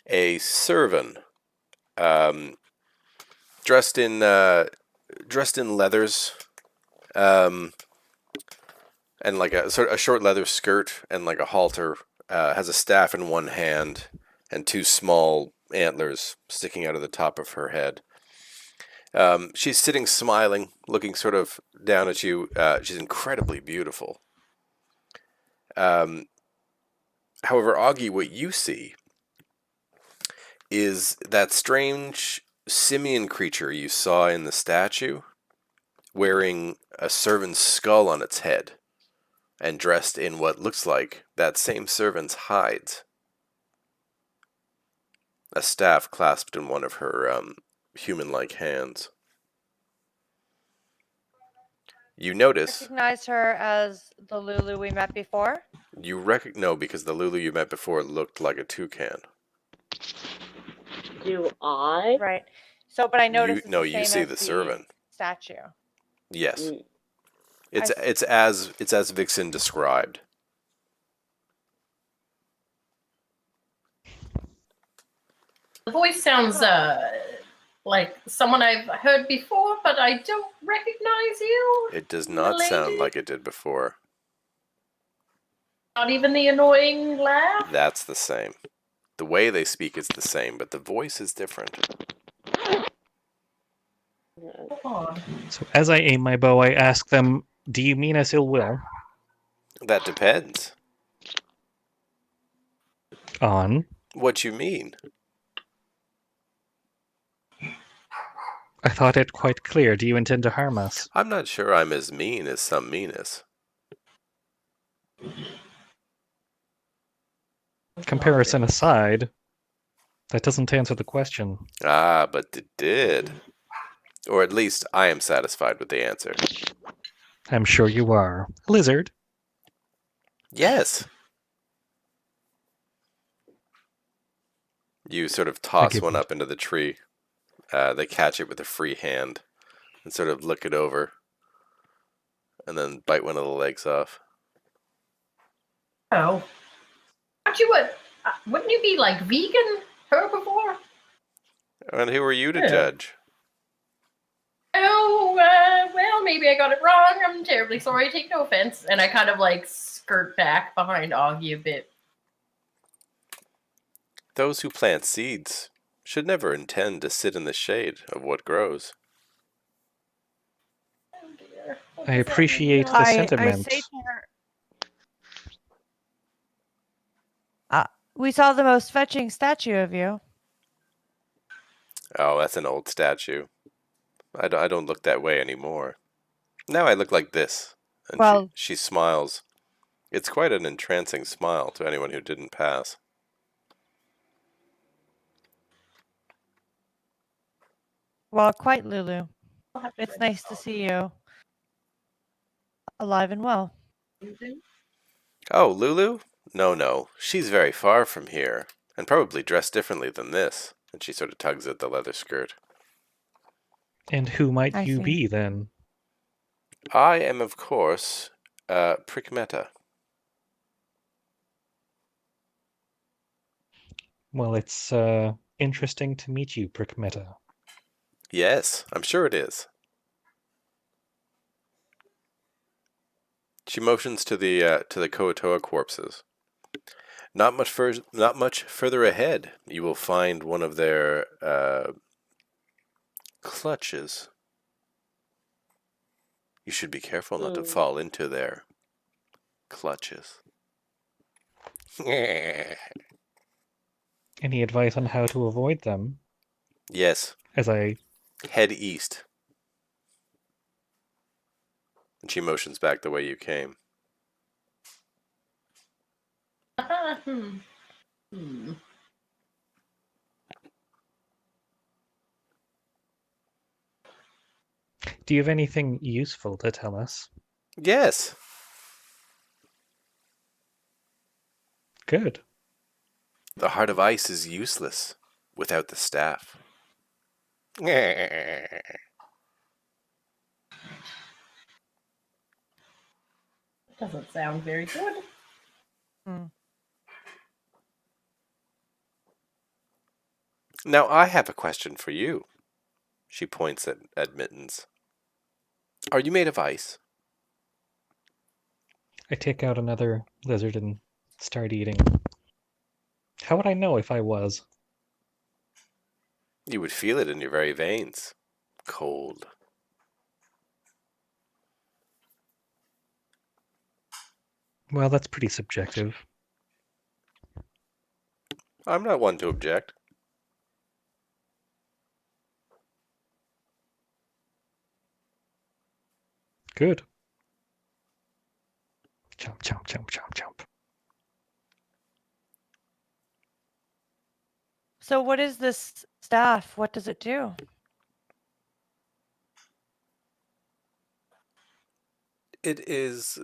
a servant, dressed in leathers, and like a short leather skirt and like a halter. Has a staff in one hand and two small antlers sticking out of the top of her head. She's sitting smiling, looking sort of down at you. She's incredibly beautiful. However, Augie, what you see is that strange simian creature you saw in the statue, wearing a servant's skull on its head and dressed in what looks like that same servant's hides. A staff clasped in one of her human-like hands. You notice... Recognize her as the Lulu we met before? You no, because the Lulu you met before looked like a toucan. Do I? Right. So, but I noticed you see the servant statue. Yes. It's as Vixen described. The voice sounds like someone I've heard before, but I don't recognize you. It does not sound like it did before. Not even the annoying laugh? That's the same. The way they speak is the same, but the voice is different. So as I aim my bow, I ask them, "Do you mean us ill will?" That depends. On? What you mean? I thought it quite clear. Do you intend to harm us? I'm not sure I'm as mean as some meanest. Comparison aside, that doesn't answer the question. Ah, but it did. Or at least I am satisfied with the answer. I'm sure you are. Lizard? Yes. You sort of toss one up into the tree. They catch it with a free hand and sort of look it over and then bite one of the legs off. Oh. Aren't you wouldn't you be like vegan, herbivore? And who are you to judge? Oh, well, maybe I got it wrong. I'm terribly sorry. Take no offense. And I kind of like skirt back behind Augie a bit. Those who plant seeds should never intend to sit in the shade of what grows. Oh dear. What I does that mean appreciate now? the I sentiment. say to her, we saw the most fetching statue of you. Oh, that's an old statue. I don't look that way anymore. Now I look like this. And Well- she smiles. It's quite an entrancing smile to anyone who didn't pass. Well, quite, Lulu. I'll have to It's write nice this to down. see you alive and well. Oh, Lulu? No. She's very far from here, and probably dressed differently than this. And she sort of tugs at the leather skirt. And who might I you see. be then? I am, of course, Prickmeta. Well, it's interesting to meet you, Prickmeta. Yes, I'm sure it is. She motions to the Koatoa corpses. Not much further ahead, you will find one of their clutches. You should be careful not to fall into their clutches. Any advice on how to avoid them? Yes, As I head east. And she motions back the way you came. do you have anything useful to tell us? Yes. Good. The heart of ice is useless without the staff. Doesn't sound very good. Now I have a question for you. She points at Mittens. Are you made of ice? I take out another lizard and start eating. How would I know if I was? You would feel it in your very veins. Cold. Well, that's pretty subjective. I'm not one to object. Good. Chomp, chomp, chomp, chomp, chomp. So, what is this staff? What does it do? It is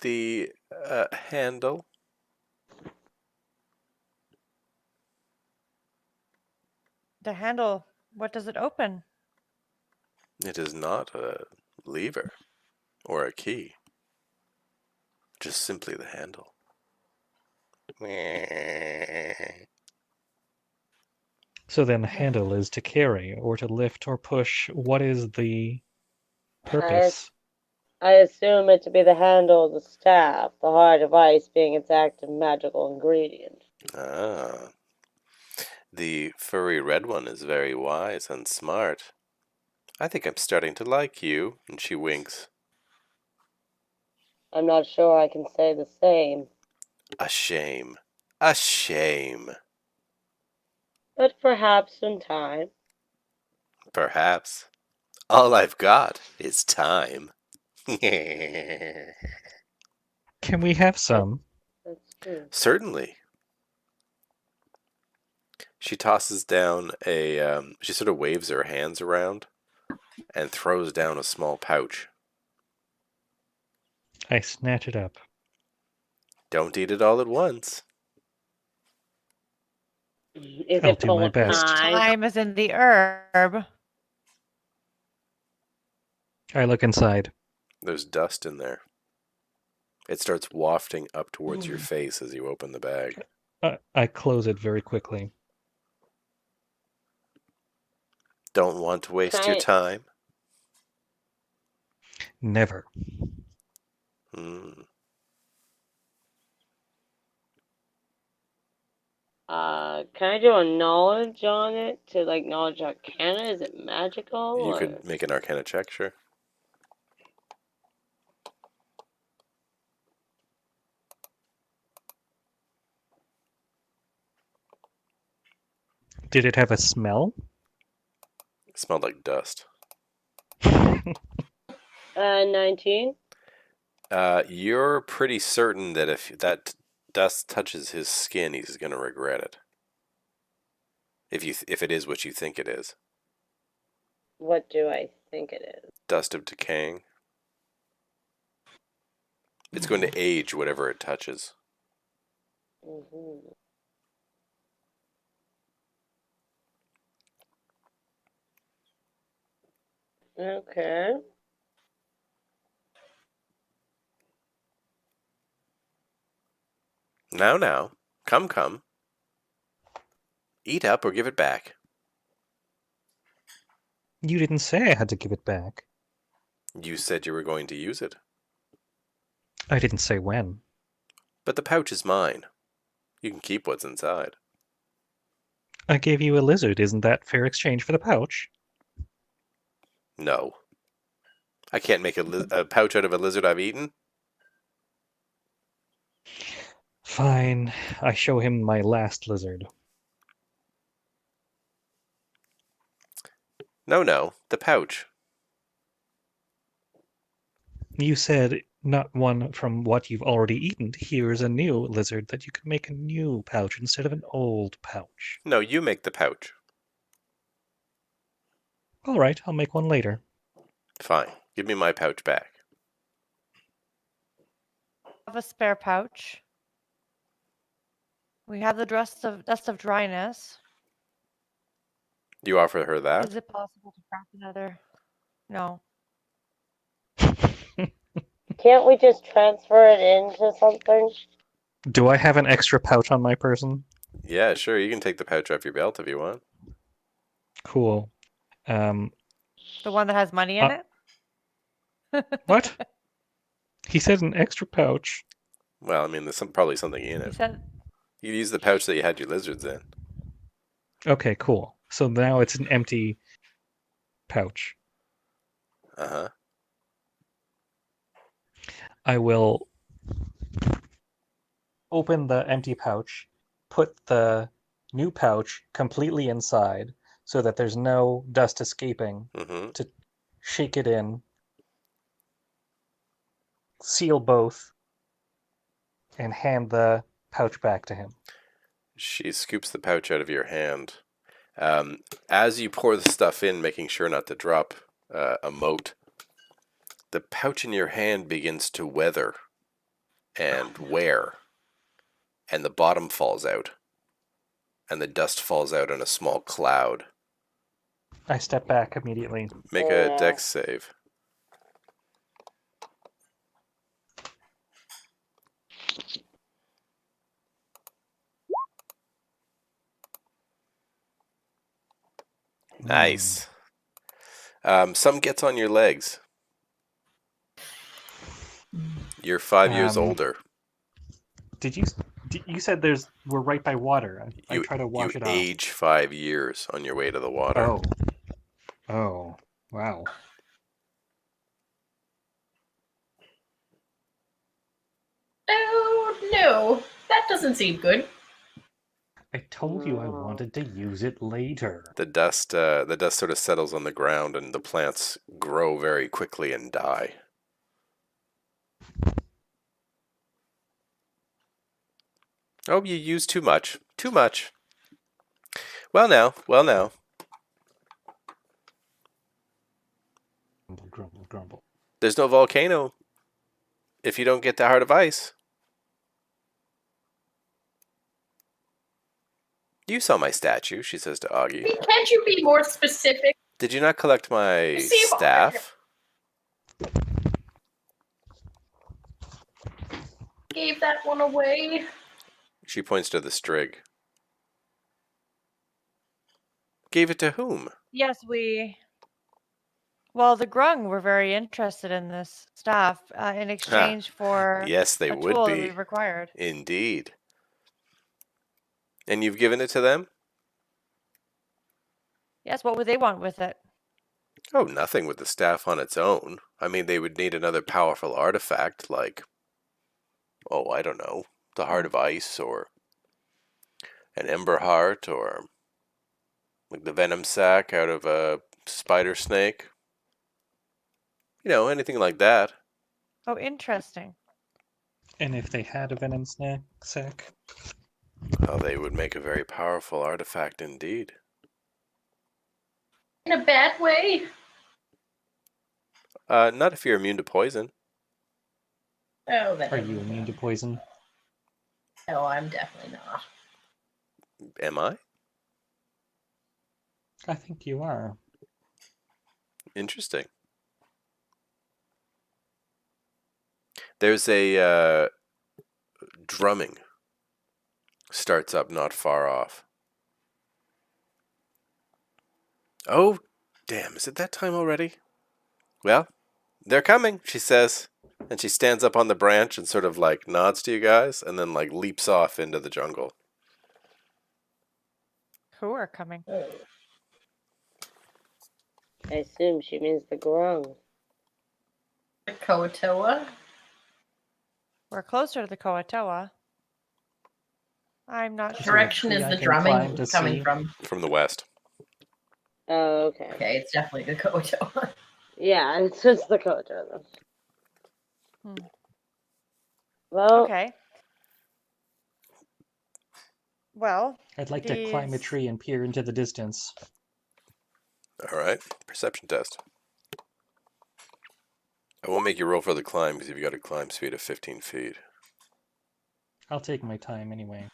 the handle. The handle, what does it open? It is not a lever or a key. Just simply the handle. So then the handle is to carry or to lift or push. What is the purpose? I assume it to be the handle of the staff, the heart of ice being its active magical ingredient. Ah. The furry red one is very wise and smart. I think I'm starting to like you. And she winks. I'm not sure I can say the same, A shame. A shame. but perhaps in time. Perhaps. All I've got is time. Can we have some? That's true. Certainly. She tosses down she sort of waves her hands around and throws down a small pouch. I snatch it up. Don't eat it all at once. Is I'll it do full my of best. time? Time is in the herb. I look inside. There's dust in there. It starts wafting up towards your face as you open the bag. I close it very quickly. Don't want to waste your Right. time? Never. Can I do a knowledge on it to like knowledge arcana? Is it magical? You or... could make an arcana check, sure. Did it have a smell? It smelled like dust. 19. You're pretty certain that if that dust touches his skin, he's going to regret it. If it is what you think it is. What do I think it is? Dust of decaying. It's going to age whatever it touches. Mm-hmm. Okay. Now. Come. Eat up or give it back. You didn't say I had to give it back. You said you were going to use it. I didn't say when. But the pouch is mine. You can keep what's inside. I gave you a lizard. Isn't that fair exchange for the pouch? No. I can't make a pouch out of a lizard I've eaten. Fine. I show him my last lizard. No. The pouch. You said not one from what you've already eaten. Here's a new lizard that you can make a new pouch instead of an old pouch. No, you make the pouch. All right, I'll make one later. Fine. Give me my pouch back. Have a spare pouch. We have the dust of dryness. You offer her that? Is it possible to craft another? No. Can't we just transfer it into something? Do I have an extra pouch on my person? Yeah, sure. You can take the pouch off your belt if you want. Cool. The one that has money in it? What? He said an extra pouch. Well, I mean, there's probably something in He it. said You use the pouch that you had your lizards in. Okay, cool. So now it's an empty pouch. Uh-huh. I will open the empty pouch, put the new pouch completely inside so that there's no dust escaping, Mm-hmm. to shake it in, seal both, and hand the pouch back to him. She scoops the pouch out of your hand. As you pour the stuff in, making sure not to drop a mote, the pouch in your hand begins to weather and wear, and the bottom falls out, and the dust falls out in a small cloud. I step back immediately. Make a dex save. Nice. Some gets on your legs. You're 5 years older. You said we're right by water. I try to wash it off. You age 5 years on your way to the water. Oh, wow. Oh no, that doesn't seem good. I told you I wanted to use it later. The dust sort of settles on the ground, and the plants grow very quickly and die. Oh, you used too much. Too much. Well now. Grumble, grumble, grumble. There's no volcano if you don't get the heart of ice. You saw my statue, she says to Augie. Can't you be more specific? Did you not collect my staff? Gave that one away. She points to the strig. Gave it to whom? yes, well, the Grung were very interested in this staff in exchange for Yes, they a would tool that be. we required. Indeed. And you've given it to them? Yes, what would they want with it? Oh, nothing with the staff on its own. I mean, they would need another powerful artifact like, oh, I don't know, the Heart of Ice or an Ember Heart or like the Venom Sac out of a Spider Snake. You know, anything like that. Oh, interesting. And if they had a venom sac, Well, they would make a very powerful artifact indeed. In a bad way? Not if you're immune to poison. Oh, then are you immune to poison? No, I'm definitely not. Am I? I think you are. Interesting. There's a drumming starts up not far off. Oh, damn, is it that time already? Well, they're coming, she says. And she stands up on the branch and sort of like nods to you guys and then like leaps off into the jungle. Who are coming? I assume she means the grung. The Koatoa? We're closer to the Koatoa. I'm not What sure. direction is I the can drumming climb to coming see. from? From the west. Oh, okay. Okay, it's definitely the Koatoa. Yeah, it's just the Koto then. Hmm. Well, Okay. Well, I'd like to climb a these- tree and peer into the distance. Alright, perception test. I won't make you roll for the climb because you've got a climb speed of 15 feet. I'll take my time anyway.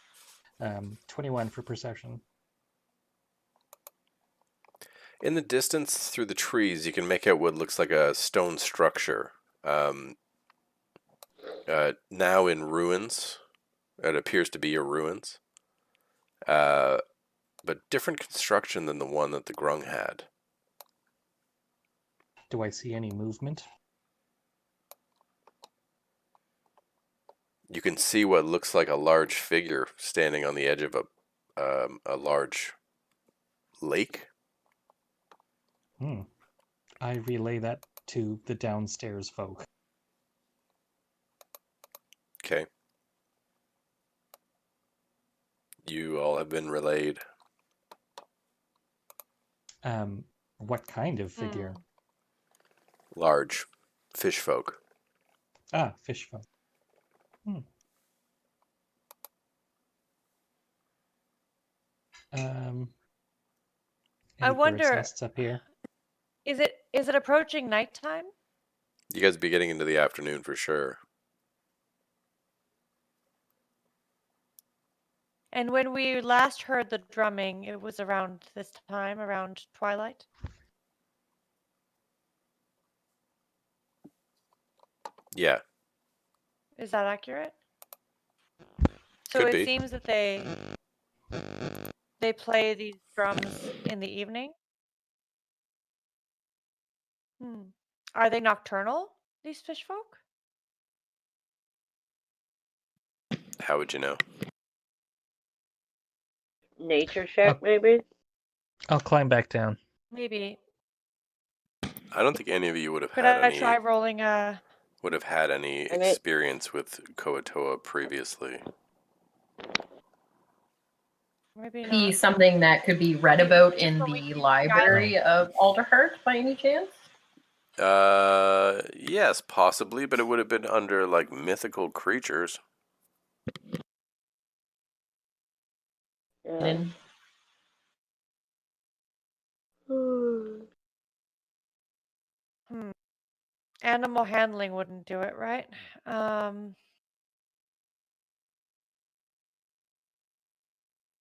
21 for perception. In the distance through the trees, you can make out what looks like a stone structure. Now in ruins. It appears to be your ruins. But different construction than the one that the grung had. Do I see any movement? You can see what looks like a large figure standing on the edge of a large lake. I relay that to the downstairs folk. Okay. You all have been relayed. What kind of figure? Large fish folk. Ah, fish folk. I Any bird's wonder- nests up here? Is it approaching nighttime? You guys will be getting into the afternoon for sure. And when we last heard the drumming, it was around this time, around twilight. Yeah. Is that accurate? So Could it be. seems that they play these drums in the evening. Are they nocturnal, these fish folk? How would you know? nature check, maybe? I'll climb back down. Maybe. I don't think any of you would have Could had I any try rolling a? would have had any experience with Koatoa previously. Maybe Be not. something that could be read about in Just rolling the through library of Alderheart by any chance? Yes, possibly, but it would have been under like mythical creatures. And Animal handling wouldn't do it, right?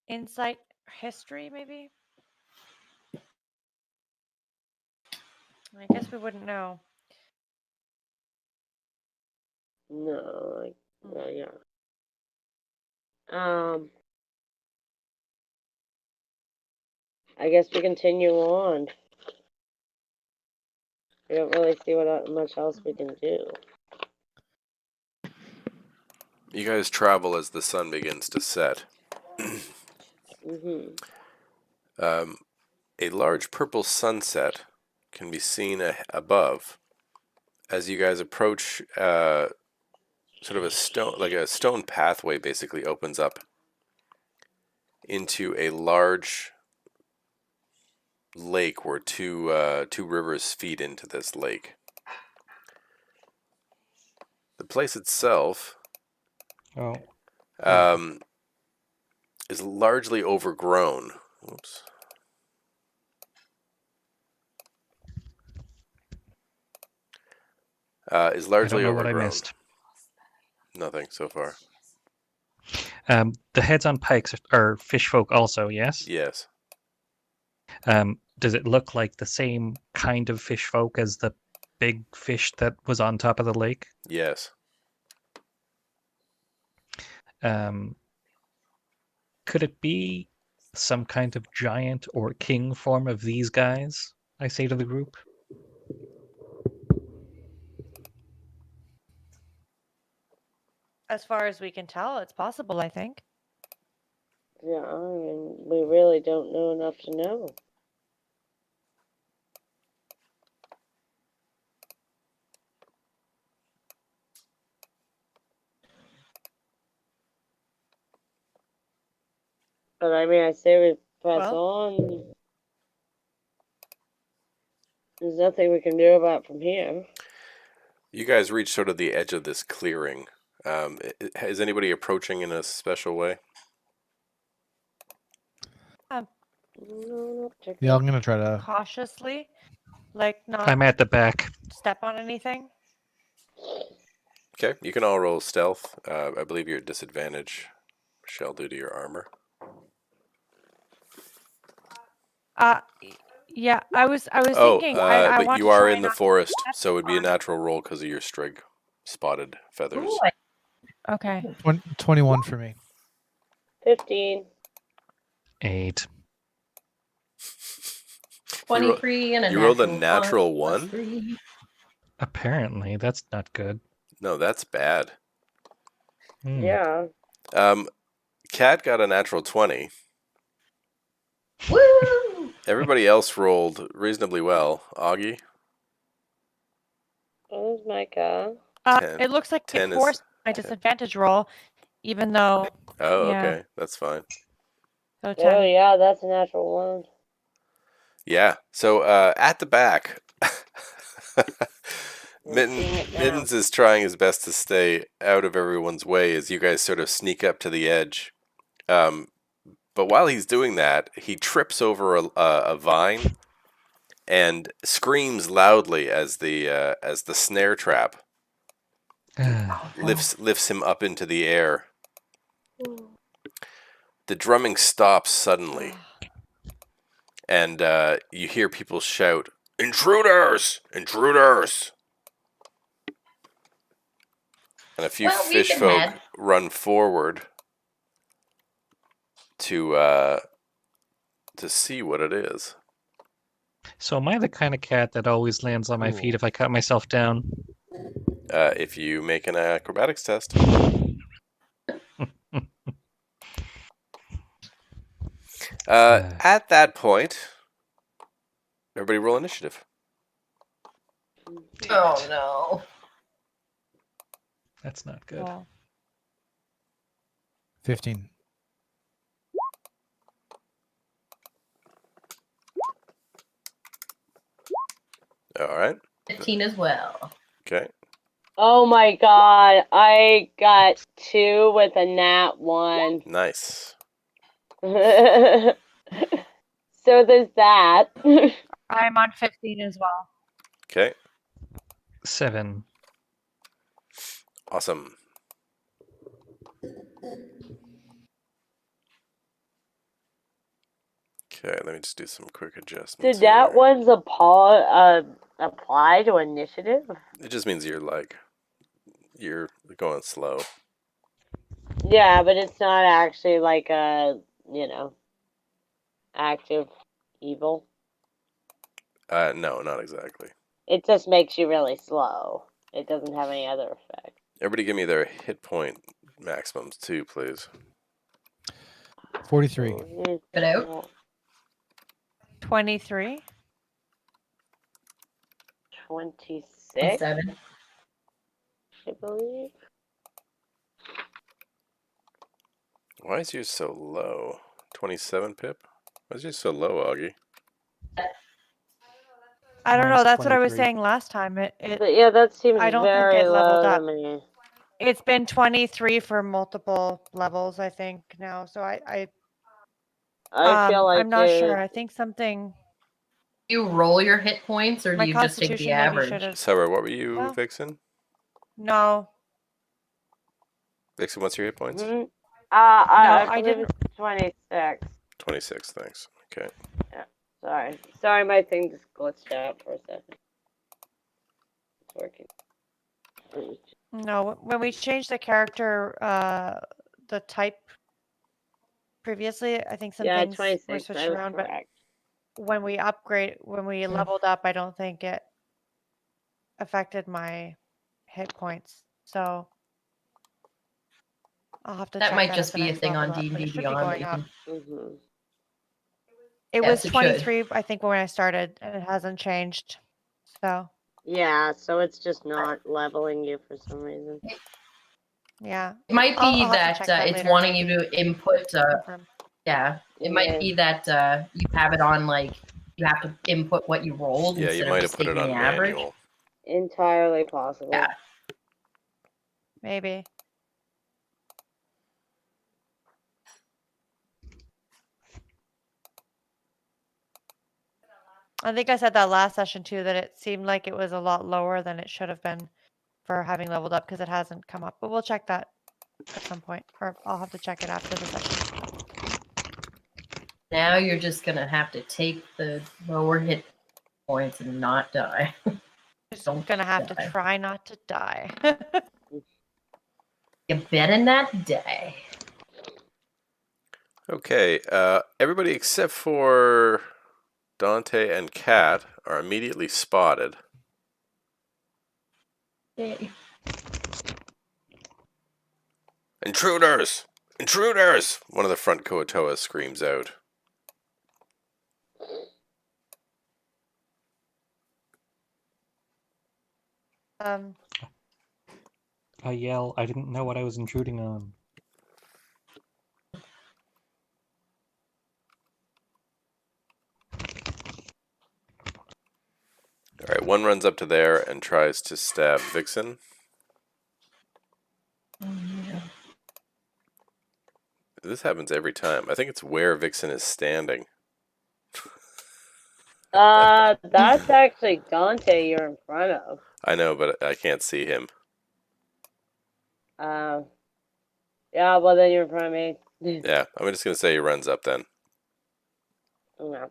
Insight history, maybe? I guess we wouldn't know. No, like, yeah. I guess we continue on. We don't really see what much else we can do. You guys travel as the sun begins to set. Mm-hmm. A large purple sunset can be seen above as you guys approach. Sort of a stone pathway basically opens up into a large lake where two rivers feed into this lake. The place itself is largely overgrown. Oops. Is largely I don't know overgrown. what I missed. Nothing so far. The heads on pikes are fish folk also, yes? Yes. Does it look like the same kind of fish folk as the big fish that was on top of the lake? Yes. Could it be some kind of giant or king form of these guys? I say to the group. As far as we can tell, it's possible, I think. Yeah, I mean, we really don't know enough to know. But I mean, I say we press on. There's nothing we can do about from here. You guys reach sort of the edge of this clearing. Is anybody approaching in a special way? No, not Yeah, particularly. I'm gonna try to. Cautiously, like not I'm at the back. step on anything. Okay, you can all roll stealth. I believe you're at disadvantage, Michelle, due to your armor. Yeah, I was thinking. I but want you to are try in the not to forest, step so it would be a on- natural roll because of your strig spotted feathers. Ooh, Okay. 21 for me. 15. 8. 23 and a you rolled a natural natural one. one? 3. Apparently, that's not good. No, that's bad. Yeah. Cat got a natural 20. Woo! Everybody else rolled reasonably well. Augie? Where's Micah? 10. It looks like 10 it is- forced my disadvantage roll, even though. Oh, Yeah. okay. That's fine. So Oh, 10. yeah, that's a natural one. Yeah. So at the back, We're seeing it now. Mittens is trying his best to stay out of everyone's way as you guys sort of sneak up to the edge. But while he's doing that, he trips over a vine and screams loudly as the snare trap lifts him up into the air. The drumming stops suddenly, and you hear people shout, "Intruders! Intruders!" And a few Well, we've fish been folk had. run forward to see what it is. So am I the kind of cat that always lands on my feet if I cut myself down? If you make an acrobatics test. At that point, everybody roll initiative. Oh no. That's not good. Well, 15. All right. 15 as well. Okay. Oh my god, I got 2 with a nat 1. Nice. So there's that. I'm on 15 as well. Okay. 7. Awesome. Okay, let me just do some quick adjustments. Did that here. one's apply to initiative? It just means you're going slow. Yeah, but it's not actually like a, active evil. No, not exactly. It just makes you really slow. It doesn't have any other effect. Everybody give me their hit point maximums too, please. 43. Oh, Get out. yeah. 23. 26, 7. I believe. Why is yours so low? 27, Pip? Why is yours so low, Augie? I don't know. Mine's That's what I was 23. saying last time. But yeah, that seems I don't think very it leveled low up. to me. It's been 23 for multiple levels, I think now. So I feel like I'm not sure. I think something. Do you roll your hit points, or do My you just take the constitution maybe average? should have. Sarah, what were you, Well- Vixen? No, Vixen, what's your hit points? I I believe didn't. it's 26. 26, thanks. Okay. Sorry, my thing just glitched out for a second. It's working. No, when we changed the character, the type previously, I think some Yeah, things were 26. switched I was around. But correct. when we leveled up, I don't think it affected my hit points. So I'll have to That check might that just at the be a next thing on level up, but D&D it should be Beyond that going you up. can. Mhm. It Yes, was it should. 23, I think, when I started, and it hasn't changed. So Yeah, so it's just not leveling you for some reason. yeah, It might be I'll have to that check that it's later, wanting you maybe to input. confirm. Yeah, it might Yeah. be that you have it on like you have to input what you rolled Yeah, you instead might of have just put it taking on the average. manual. Entirely possible. Yeah. Maybe. I think I said that last session too, that it seemed like it was a lot lower than it should have been for having leveled up because it hasn't come up. But we'll check that at some point, or I'll have to check it after the session. Now you're just gonna have to take the lower hit points and not die. Just Don't gonna have die. to try not to die. You better not die. Okay, everybody except for Dante and Kat are immediately spotted. Yay. Intruders! Intruders! One of the front Koatoa screams out. I yell, I didn't know what I was intruding on. Alright, one runs up to there and tries to stab Vixen. This happens every time. I think it's where Vixen is standing. That's actually Dante you're in front of. I know, but I can't see him. Yeah, well then you're in front of me. Yeah, I'm just going to say he runs up then. No.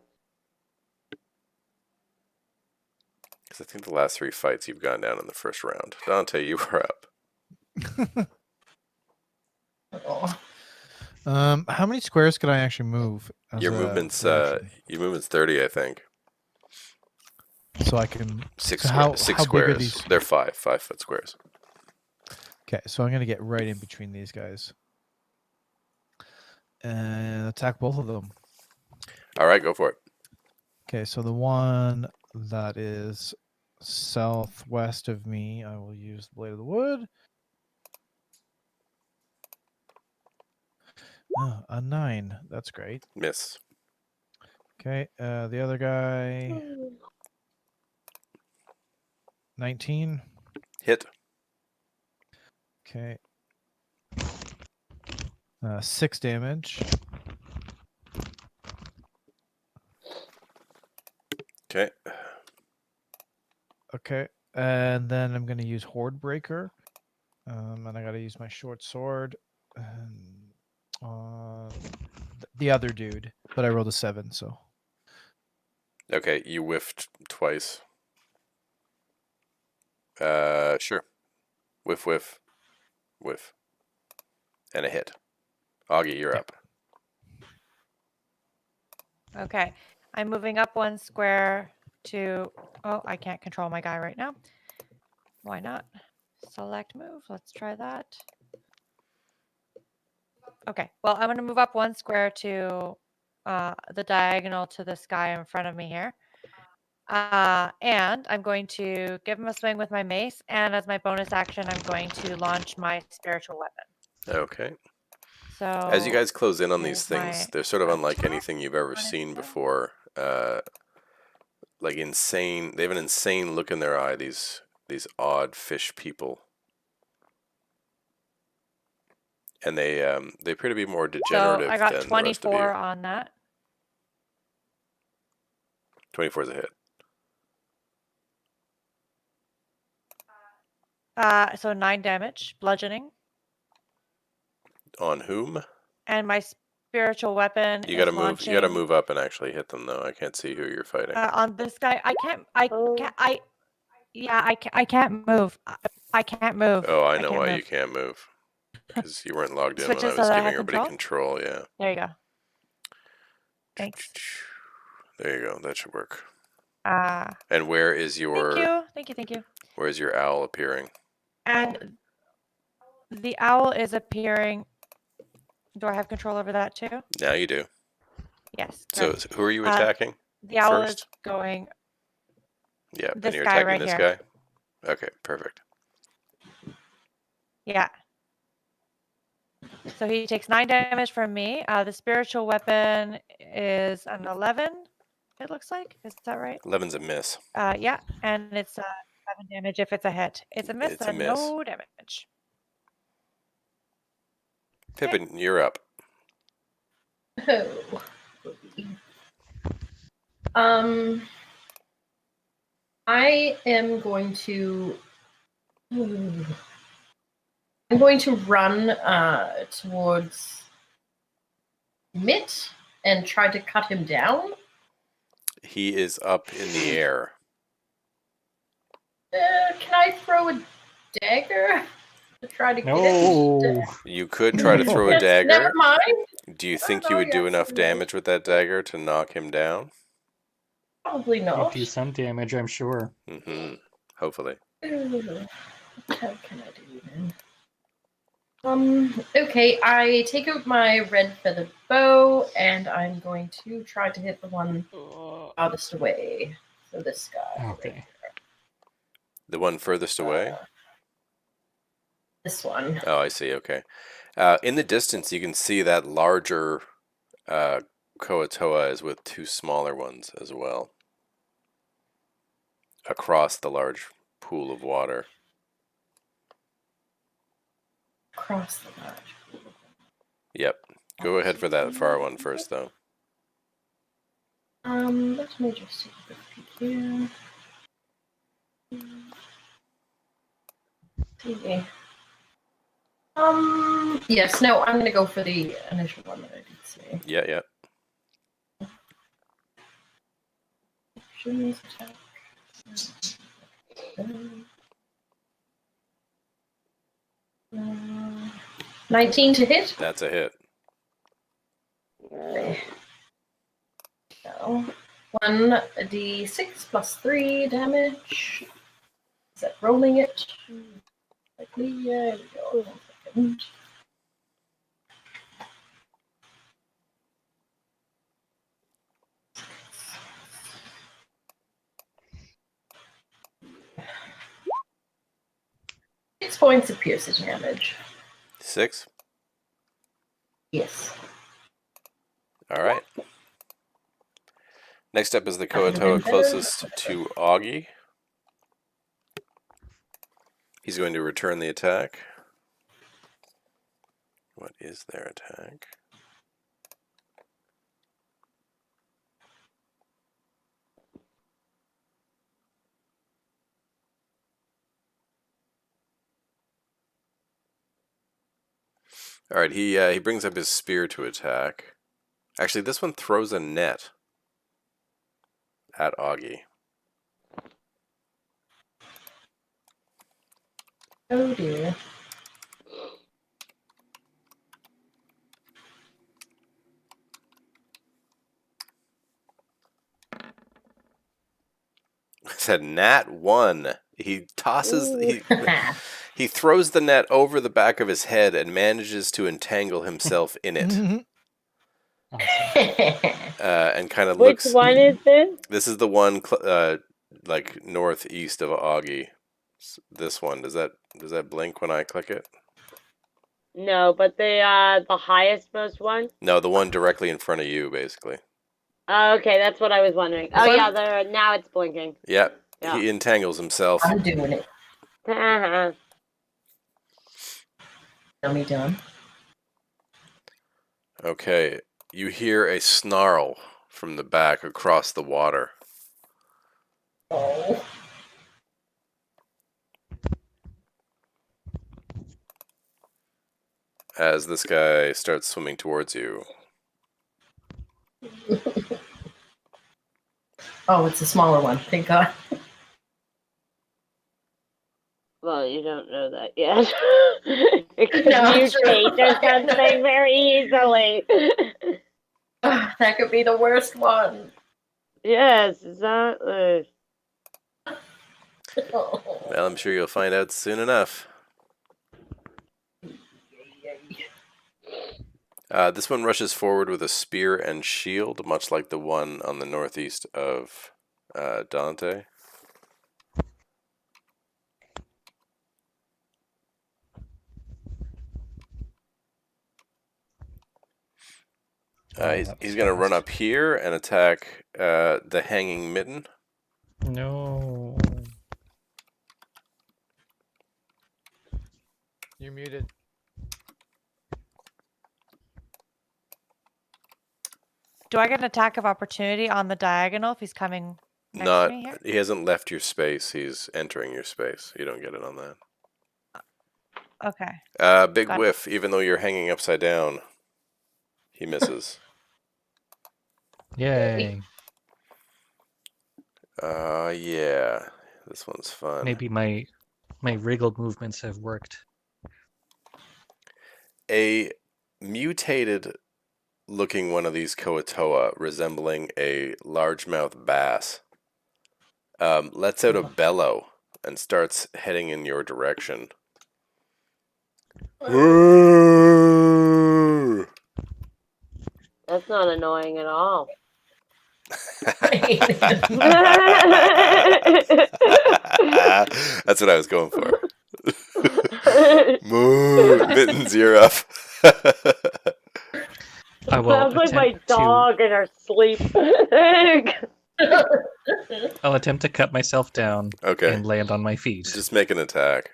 Because I think the last 3 fights you've gone down in the first round. Dante, you were up. Oh. How many squares can I actually move? as Your a movement's reaction? 30, I think. So I can. Six so squares. Six how big are squares. these? They're 5-foot squares. Okay, so I'm gonna get right in between these guys and attack both of them. All right, go for it. Okay, so the one that is southwest of me, I will use the Blade of the Wood. Oh, a 9. That's great. Miss. Okay, the other guy, 19. Hit. Okay. 6 damage. Okay. Okay, and then I'm gonna use Horde Breaker, and I gotta use my short sword. And the other dude, but I rolled a 7, so Okay, you whiffed twice. Sure. Whiff, whiff, whiff. And a hit. Augie, you're up. Okay, I'm moving up 1 square to. Oh, I can't control my guy right now. Why not? Select move. Let's try that. Okay. Well, I'm going to move up 1 square to the diagonal to this guy in front of me here. And I'm going to give him a swing with my mace. And as my bonus action, I'm going to launch my spiritual weapon. Okay. So As you guys close in on these here's things, my they're sort of unlike attack. anything you've ever seen before. Like insane. They have an insane look in their eye. These odd fish people, and they appear to be more degenerative So I got than the rest of 24 you. on that. 24 is a hit. So 9 damage, bludgeoning. On whom? And my spiritual weapon You is gotta move. launching. You gotta move up and actually hit them, though. I can't see who you're fighting. On this guy, I can't move. I can't move. Oh, I know can't why move. you can't move. Because you weren't logged in Switch when I it so was that I giving have everybody control. Yeah. There you go. Thanks. There you go. That should work. And where is your? Thank you. Where's your owl appearing? And the owl is appearing. Do I have control over that too? Now you do. Yes. So correct. who are you attacking? The owl first? is going. Yeah, This and you're guy attacking right this here. guy? Okay, perfect. Yeah. So he takes 9 damage from me. The spiritual weapon is an 11. It looks like. Is that right? 11's a miss. Yeah, and it's 7 damage if it's a hit. It's a miss. It's a miss. No damage. Pippin, you're up. Oh. I am going to. I'm going to run towards Mitt and try to cut him down. He is up in the air. Can I throw a dagger to try to No. get it? You could try to throw a Yes, dagger. never mind. Do you I think don't you know would do yet, enough so- damage with that dagger to knock him down? Probably You not. do some damage, I'm sure. Mm-hmm. Hopefully. How can I do then? Okay, I take out my red feathered bow and I'm going to try to hit the one farthest away. So this guy. Okay. The one furthest away? This one. Oh, I see. Okay. In the distance, you can see that larger Koatoa is with 2 smaller ones as well. Across the large pool of water. Across the large. Yep. Go ahead for that far one first, though. Let me just take a quick peek here. See. Yes, no, I'm gonna go for the initial one that I did say. Yeah. Actions, attack. 19 to hit. That's a hit. Okay. So 1d6 plus 3 damage. Is that rolling it? Likely, yeah. There we go. 1 second. Six points of piercing damage. 6? Yes. All right. Next up is the Koatoa closest to Augie. He's going to return the attack. What is their attack? All right, he brings up his spear to attack. Actually, this one throws a net at Augie. Oh dear. It's a nat 1. He tosses. He throws the net over the back of his head and manages to entangle himself in it. And kind of Which looks. one is this? This is the one like northeast of Augie. This one. Does that blink when I click it? No, but the highest most one. No, the one directly in front of you, basically. Oh, okay, that's what I was wondering. Oh This yeah, one? there. Now it's blinking. Yeah, Yeah. he entangles himself. I'm doing it. Uh-huh. Tell me done. Okay, you hear a snarl from the back across the water. Oh. As this guy starts swimming towards you. Oh, it's a smaller one. Thank God. Well, you don't know that yet. It could No, mutate true. or something very easily. That could be the worst one. Yes, exactly. Oh. Well, I'm sure you'll find out soon enough. This one rushes forward with a spear and shield, much like the one on the northeast of Dante. He's going to run up here and attack the hanging mitten. No. You're muted. Do I get an attack of opportunity on the diagonal if he's coming next Not, to me here? he hasn't left your space. He's entering your space. You don't get it on that. Okay. Big Got it. whiff. Even though you're hanging upside down, he misses. Yay. Yeah. This one's fun. Maybe my wriggle movements have worked. A mutated looking one of these Koatoa resembling a largemouth bass lets out a bellow and starts heading in your direction. That's not annoying at all. That's what I was going for. Moo! Mittens, you're up. I will Sounds like my attempt to- dog in her sleep. I'll attempt to cut myself down Okay. and land on my feet. Just make an attack.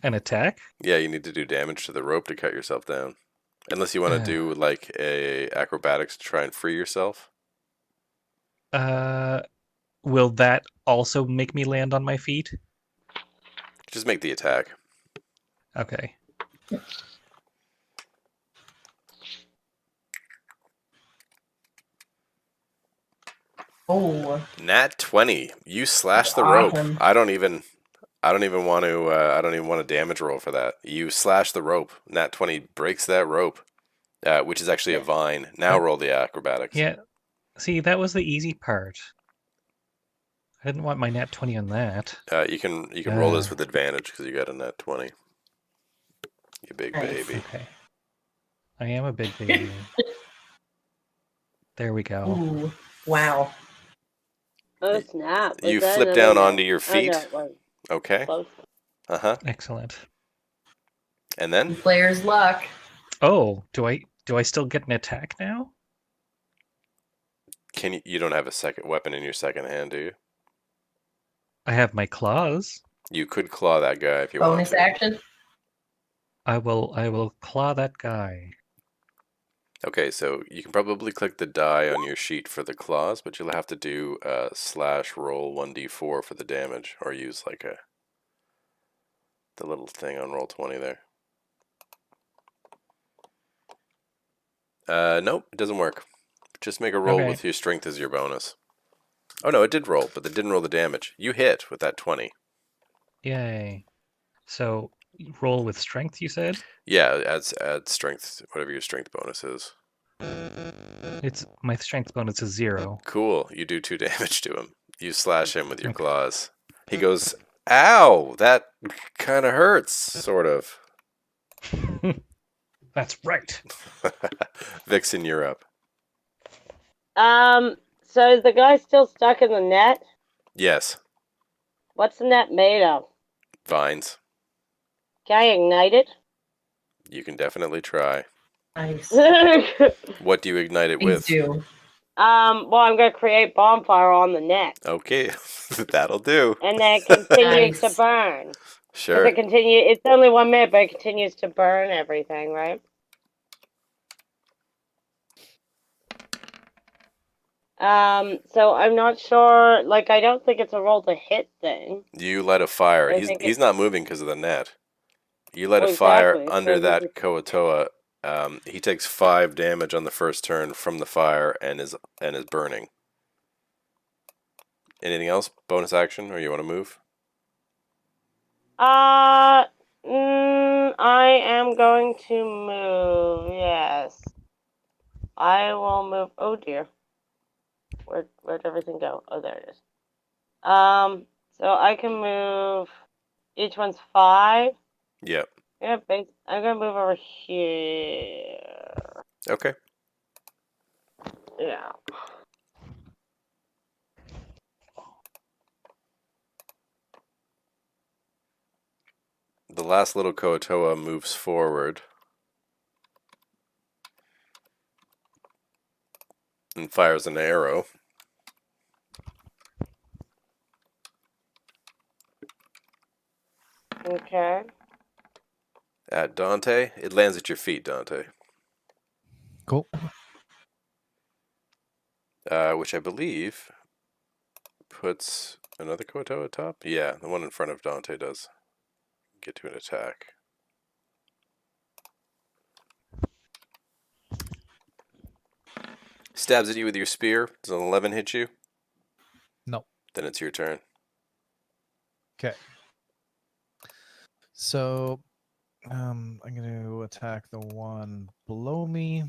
An attack? Yeah, you need to do damage to the rope to cut yourself down. Unless you want to do like a acrobatics to try and free yourself. Will that also make me land on my feet? Just make the attack. Okay. Oh. Nat 20. You slash the Awesome. rope. I don't even want to damage roll for that. You slash the rope. Nat 20 breaks that rope, which is actually a vine. Now roll the acrobatics. Yeah. See, that was the easy part. I didn't want my nat 20 on that. You can roll this with advantage because you got a nat 20. You big Nice. baby. Okay. I am a big baby. There we go. Ooh. Wow. Oh snap! Was You that flip another down one? onto your feet. Oh, no, it wasn't. Okay. Close. Uh-huh. Excellent. And then? Player's luck. Oh, do I still get an attack now? You don't have a second weapon in your second hand, do you? I have my claws. You could claw that guy if you want Bonus to. action. I will claw that guy. Okay, so you can probably click the die on your sheet for the claws, but you'll have to do slash roll 1d4 for the damage, or use like the little thing on roll 20 there. Nope, it doesn't work. Just make a roll Okay. with your strength as your bonus. Oh no, it did roll, but it didn't roll the damage. You hit with that 20. Yay. So roll with strength, you said? Yeah, add strength, whatever your strength bonus is. It's my strength bonus is 0. Cool. You do 2 damage to him. You slash him with your Okay. claws. He goes Ow! That kind of hurts, sort of. That's right. Vixen, you're up. So is the guy still stuck in the net? Yes. What's the net made of? Vines. Can I ignite it? You can definitely try. Nice. What do you ignite it Please with? do. Well, I'm gonna create bonfire on the net, Okay, that'll do. and then it continues to Nice. burn. Sure. It's only 1 minute, but it continues to burn everything, right? So I'm not sure. Like, I don't think it's a roll to hit thing. You light a fire. I He's think he's it's- not moving because of the net. You light Well, a fire exactly, under so that this Koatoa. He takes 5 damage on the first turn from the fire and is burning. Anything else? Bonus action, or you want to move? I am going to move. Yes, I will move. Oh dear, where'd everything go? Oh, there it is. So I can move. Each one's 5. Yep. Yeah, I'm gonna move over here. Okay. Yeah. The last little Koatoa moves forward and fires an arrow. Okay. At Dante. It lands at your feet, Dante. Cool. Which I believe puts another Koatoa atop? Yeah, the one in front of Dante does. Get to an attack. Stabs at you with your spear. Does an 11 hit you? No. Then it's your turn. Okay. So, I'm going to attack the one below me.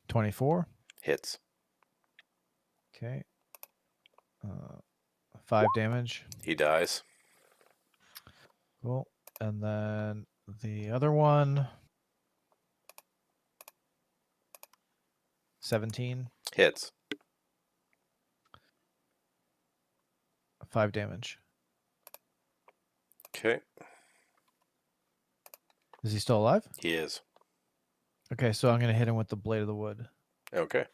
24. Hits. Okay. 5 damage. He dies. Cool. And then the other one. 17. Hits. 5 damage. Okay. Is he still alive? He is. Okay, so I'm going to hit him with the blade of the wood. Okay.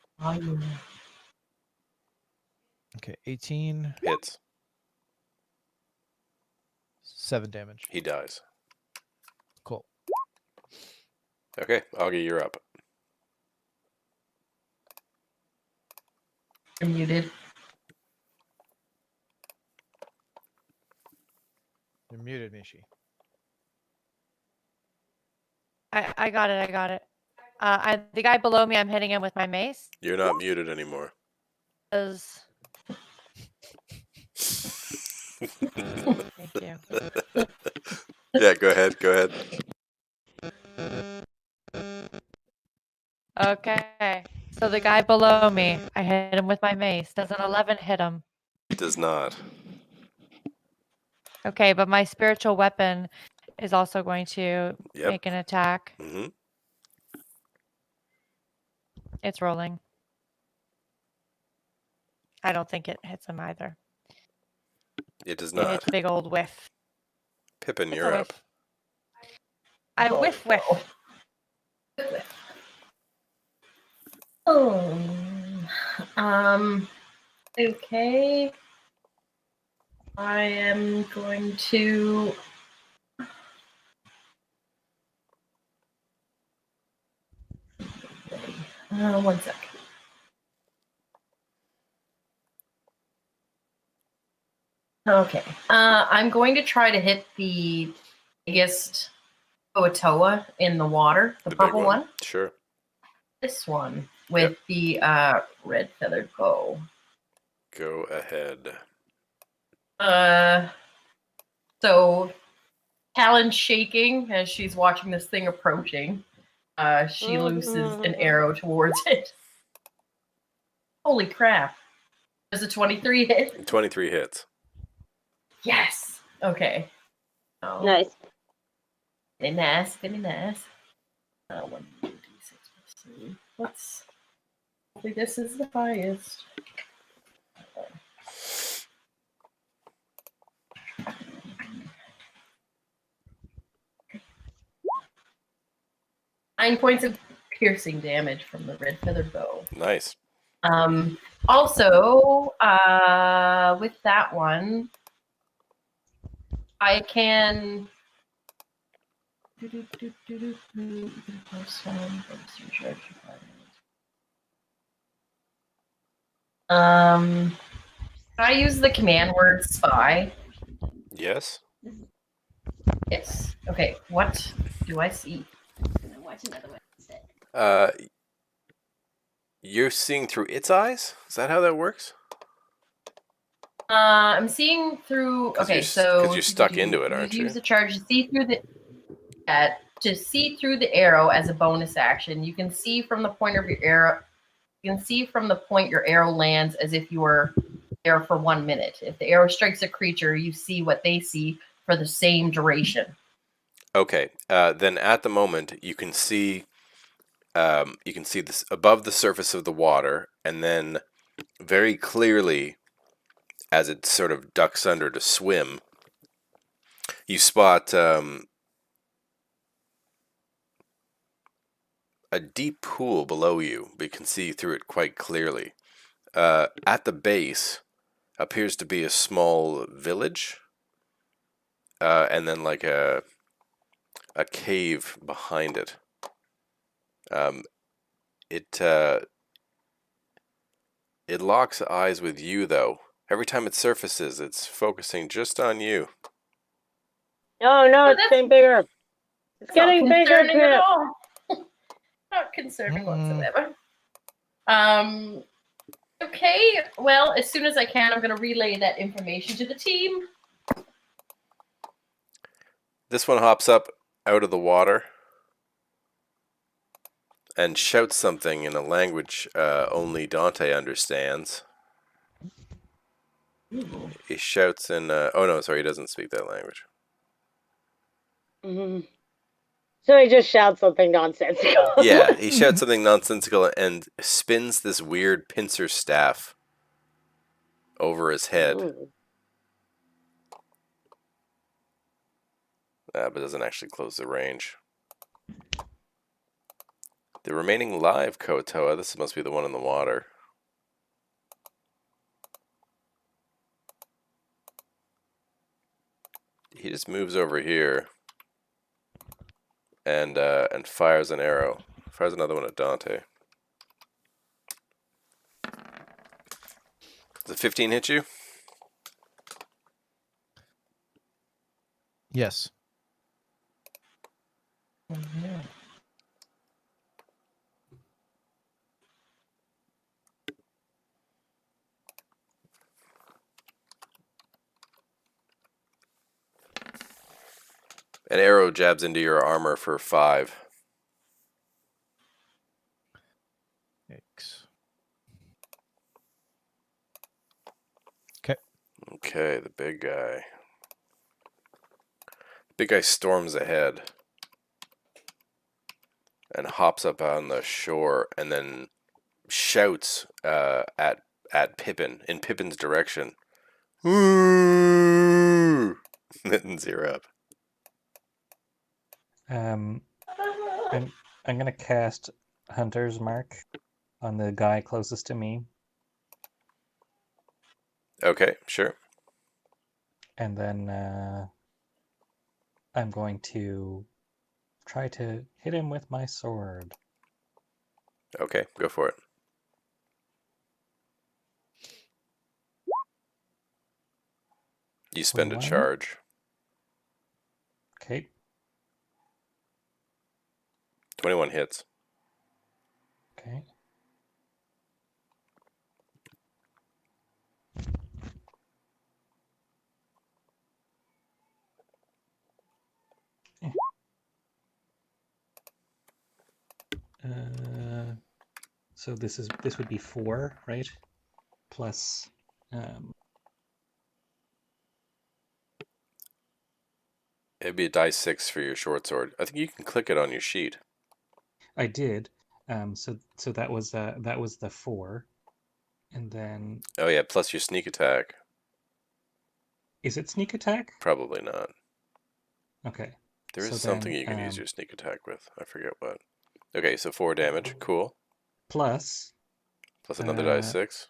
Okay, 18. Hits. 7 damage. He dies. Cool. Okay, Augie, you're up. You're muted. You're muted, Mishi. I got it. The guy below me, I'm hitting him with my mace. You're not muted anymore. Thank you. Yeah, go ahead. Okay. So the guy below me, I hit him with my mace. Does an 11 hit him? Does not. Okay, but my spiritual weapon is also going to Yep. make an attack. Mm-hmm. It's rolling. I don't think it hits him either. It does It's not. a big old whiff. Pippin, It's a you're up. whiff. I whiff. Oh. Okay. I am going to. One sec. Okay. I'm going to try to hit the biggest Koatoa in the water, the big purple one. Sure. This one with the red feathered bow. Go ahead. So Talon's shaking as she's watching this thing approaching. She looses an arrow towards it. Holy crap. Does a 23 hit? 23 hits. Yes. Okay. Oh, Nice. very nice. Very nice. 1d6 plus 3. Let's. Hopefully, this is the highest. 9 points of piercing damage from the red feathered bow. Nice. Also, with that one, I can. I use the command word spy. Yes. Yes. Okay. What do I see? I'm gonna watch another one instead. You're seeing through its eyes? Is that how that works? I'm seeing through. 'Cause Okay, you're, so 'cause you're stuck into it, aren't you? Use the charge to see through the. To see through the arrow as a bonus action, you can see from the point of your arrow. You can see from the point your arrow lands as if you were there for 1 minute. If the arrow strikes a creature, you see what they see for the same duration. Okay. Then at the moment you can see this above the surface of the water, and then very clearly, as it sort of ducks under to swim, you spot a deep pool below you, but you can see through it quite clearly. At the base appears to be a small village, and then like a cave behind it. It locks eyes with you, though. Every time it surfaces, it's focusing just on you. No, Oh, it's getting bigger. It's getting not bigger, concerning at Pip. all. Not concerning whatsoever. Okay, well, as soon as I can, I'm going to relay that information to the team. This one hops up out of the water and shouts something in a language only Dante understands. He shouts in... oh, no, sorry, he doesn't speak that language. Mm-hmm. So he just shouts something nonsensical. Yeah, he shouts something nonsensical and spins this weird pincer staff over his head. Ooh. But doesn't actually close the range. The remaining live Kotoa, this must be the one in the water. He just moves over here and fires an arrow. Fires another one at Dante. Does a 15 hit you? Yes. An arrow jabs into your armor for 5. Yikes. Okay, the big guy. The big guy storms ahead and hops up on the shore and then shouts at Pippin, in Pippin's direction. Woo! Mittens, you're up. I'm gonna cast Hunter's Mark on the guy closest to me, Okay, sure. and then I'm going to try to hit him with my sword. Okay, go for it. You spend a 21. charge. Okay. 21 hits. Okay. So this would be 4, right? Plus It'd be a die 6 for your short sword. I think you can click it on your sheet. I did. So that was the 4, and then Oh yeah, plus your sneak attack. is it sneak attack? Probably not. Okay. There is So something then, you can use your sneak attack with. I forget what. Okay, so 4 damage. Cool. plus Plus another die 6.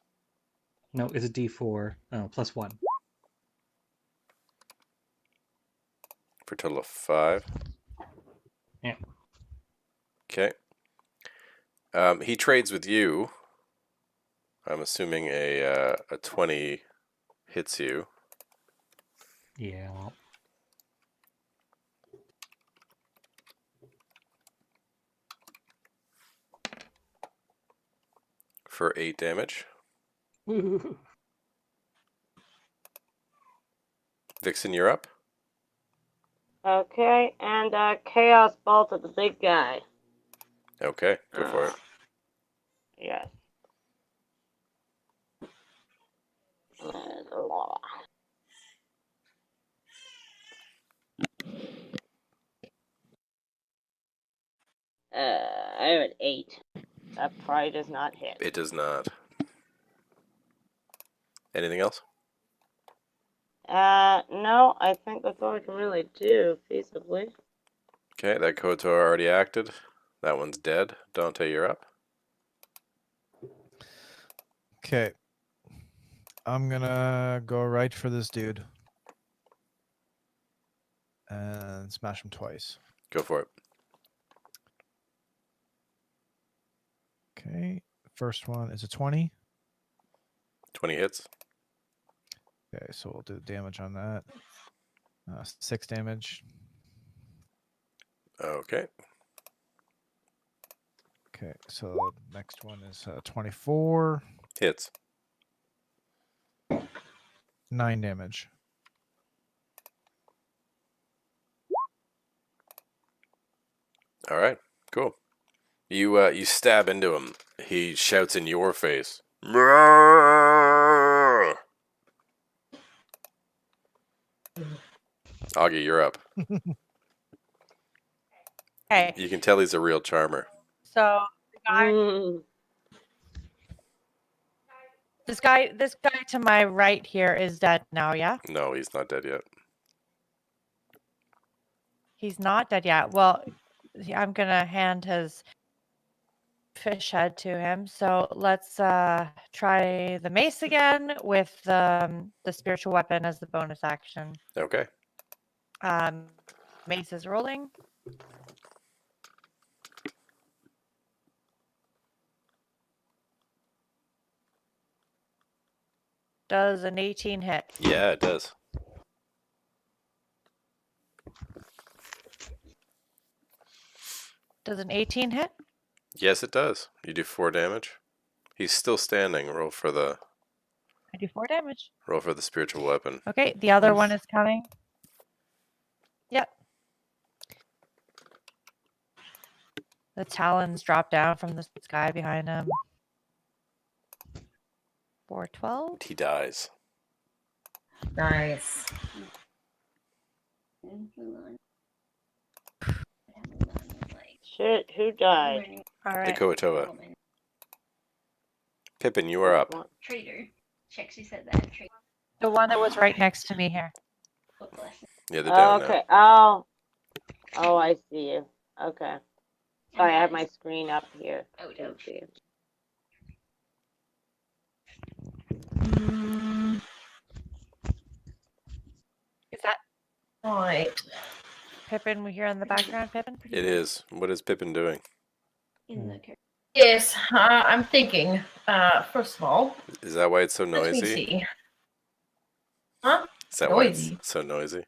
no, it's a D4. Oh, plus 1. For a total of 5. Yeah. Okay. He trades with you. I'm assuming a 20 hits you. Yeah. For 8 damage. Woo. Vixen, you're up. Okay, and Chaos Bolt at the big guy. Okay, go for it. Yes. I have an 8. That probably does not hit. It does not. Anything else? No, I think that's all I can really do, feasibly. Okay, that Kotor already acted. That one's dead. Dante, you're up. Okay. I'm gonna go right for this dude. And smash him twice. Go for it. Okay. First one is a 20. 20 hits. Okay, so we'll do damage on that. 6 damage. Okay. Okay, so next one is 24. Hits. 9 damage. All right. Cool. You stab into him. He shouts in your face. Augie, you're up. Okay, You can tell he's a real charmer. so the guy, Mm. this guy to my right here is dead now. Yeah, No, he's not dead yet. he's not dead yet. Well, I'm gonna hand his fish head to him. So let's try the mace again with the spiritual weapon as the bonus action. Okay. Mace is rolling. Does an 18 hit? Yeah, it does. Does an 18 hit? Yes, it does. You do 4 damage. He's still standing. Roll for the I do 4 damage. spiritual weapon. Okay, the other one is coming. Yep. The talons drop down from the sky behind him. 412. He dies. Nice. Shit, who died? All The right. Koatoa. Pippin, you are up. Trader. She actually said that. Trader. The one that was right next to me here. Book lesson. Yeah, they're down Okay. Oh, I see you. Okay. Sorry, I have my screen up here. Oh, I can dope. see you. Is that Right. Pippin we hear in the background, Pippin? now. It is. What is Pippin doing? In the character. Yes, I'm thinking. First of all, Is that why it's so let me noisy? see. Huh? Is that why Noisy. it's so noisy?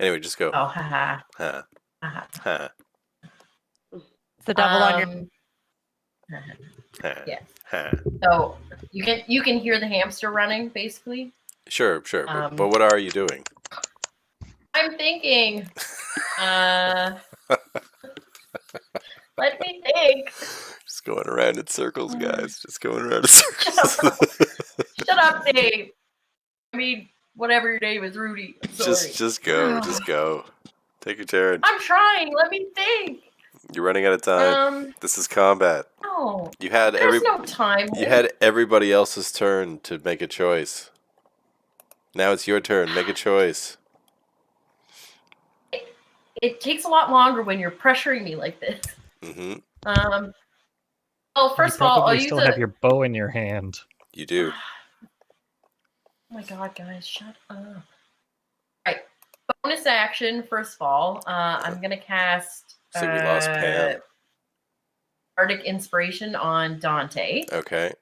Anyway, just go. Oh, haha. Huh. haha. Huh. It's the devil on your. Huh. Yes. Huh. So you can hear the hamster running, basically. Sure. But what are you doing? I'm thinking. Let me think. Just going around in circles, guys. Just going around in circles. Shut up, Dave. I mean, whatever your name is, Rudy. I'm sorry. Just go. Just go. Take your turn. I'm trying. Let me think. You're running out of time. This is combat. No. You had There's no time. You had everybody else's turn to make a choice. Now it's your turn. Make a choice. It takes a lot longer when you're pressuring me like this. Mm-hmm. Well, first of all, I'll probably use still have your bow in your hand. You do. Oh my god, guys, shut up. Right. Bonus action, first of all. I'm going to cast So we lost Pam. Bardic Inspiration on Dante. Okay.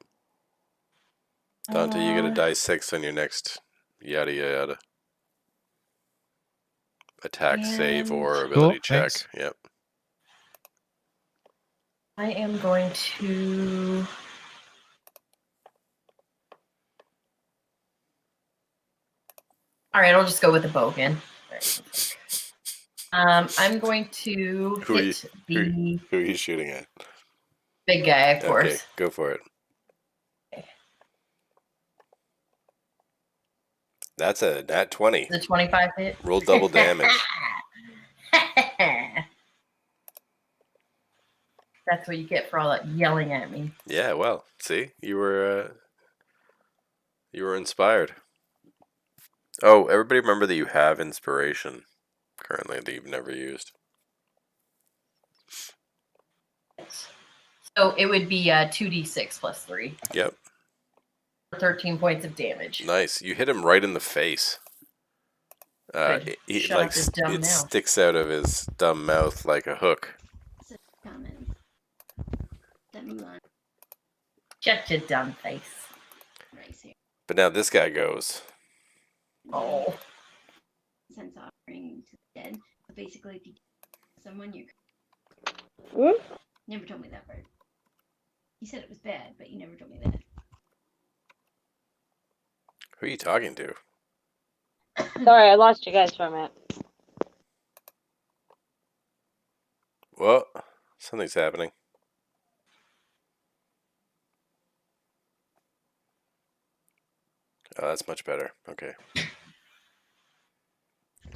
Dante, you get a die 6 on your next yada yada. Attack, save, or ability check. Thanks. Yep. I am going to... Alright, I'll just go with the bow again. I'm going to Who are hit the Who are you shooting at? big guy, of Okay, course. go for it. That's a nat 20. The 25 hit. Roll double damage. That's what you get for all that yelling at me. Yeah, well, see, you were inspired. Oh, everybody remember that you have inspiration currently that you've never used. So it would be 2d6 plus 3. Yep. 13 points of damage. Nice. You hit him right in the face. Good. Shut up his dumb it mouth. sticks out of his dumb mouth like a hook. So comment. Let me on Shut your dumb face. right here. But now this guy goes. Oh. Sense offering to the dead. But basically, if you kill someone, you never told me that part. You said it was bad, but you never told me that. Who are you talking to? Sorry, I lost you guys for a minute. Well, something's happening. Oh, that's much better. Okay.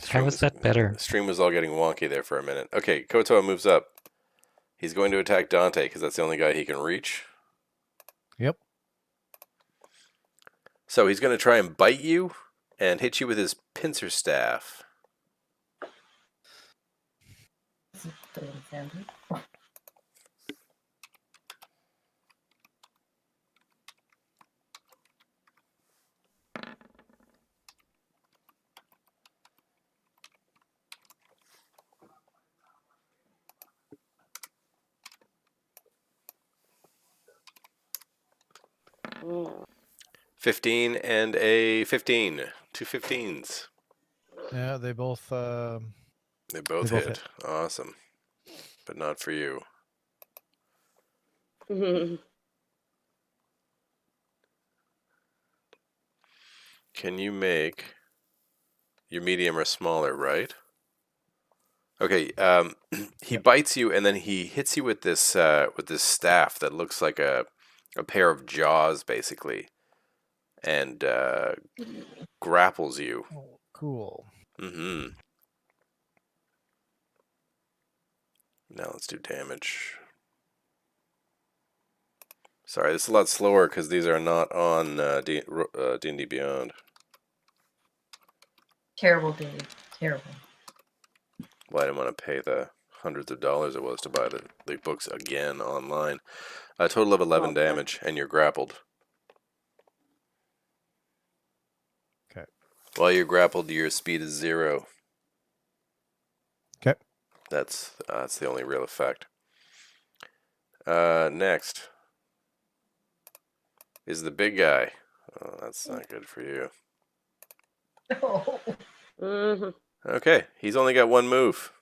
How is that better? The stream was all getting wonky there for a minute. Okay, Kotoa moves up. He's going to attack Dante because that's the only guy he can reach. Yep. So he's going to try and bite you and hit you with his pincer staff. Mm. 15 and a 15. 2 15s. Yeah, they both. They both hit. Awesome. But not for you. Can you make your medium or smaller, right? Okay, he bites you and then he hits you with this staff that looks like a pair of jaws, basically, and grapples you. Oh, cool. Mm-hmm. Now let's do damage. Sorry, this is a lot slower because these are not on D&D Beyond. Terrible, Dave. Terrible. Well, I didn't want to pay the hundreds of dollars it was to buy the books again online. A total of 11 damage, and you're grappled. Okay. While you're grappled, your speed is 0. Okay. That's the only real effect. Next is the big guy. Oh, that's not good for you. Oh. Mm-hmm. Okay, he's only got one move,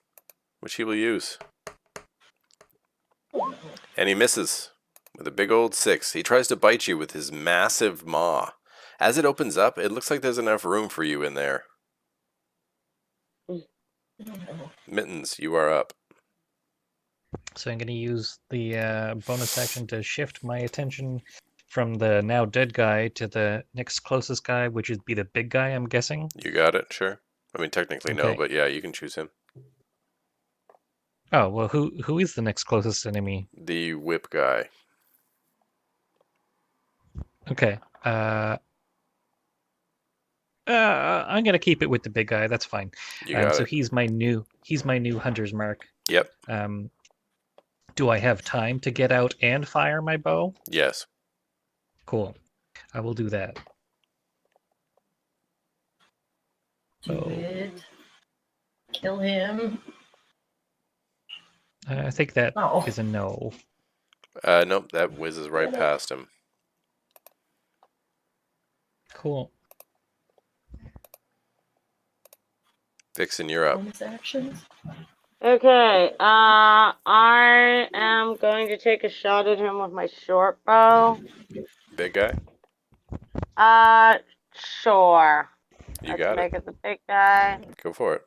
which he will use. And he misses with a big old 6. He tries to bite you with his massive maw. As it opens up, it looks like there's enough room for you in there. Mittens, you are up. So I'm going to use the bonus action to shift my attention from the now dead guy to the next closest guy, which would be the big guy, I'm guessing. You got it, sure. I mean, technically no, Okay. but yeah, you can choose him. Oh, well, who is the next closest enemy? The whip guy. Okay. I'm gonna keep it with the big guy. That's fine. You got So it. he's my new hunter's mark. Yep. Do I have time to get out and fire my bow? Yes. Cool. I will do that. Do Oh. it. Kill him. I think that is Oh. a no. Nope, that whizzes right past him. Cool. Vixen, you're up. Bonus actions. Okay, I am going to take a shot at him with my short bow. Big guy? Sure. You Let's got make it. it the big guy. Go for it.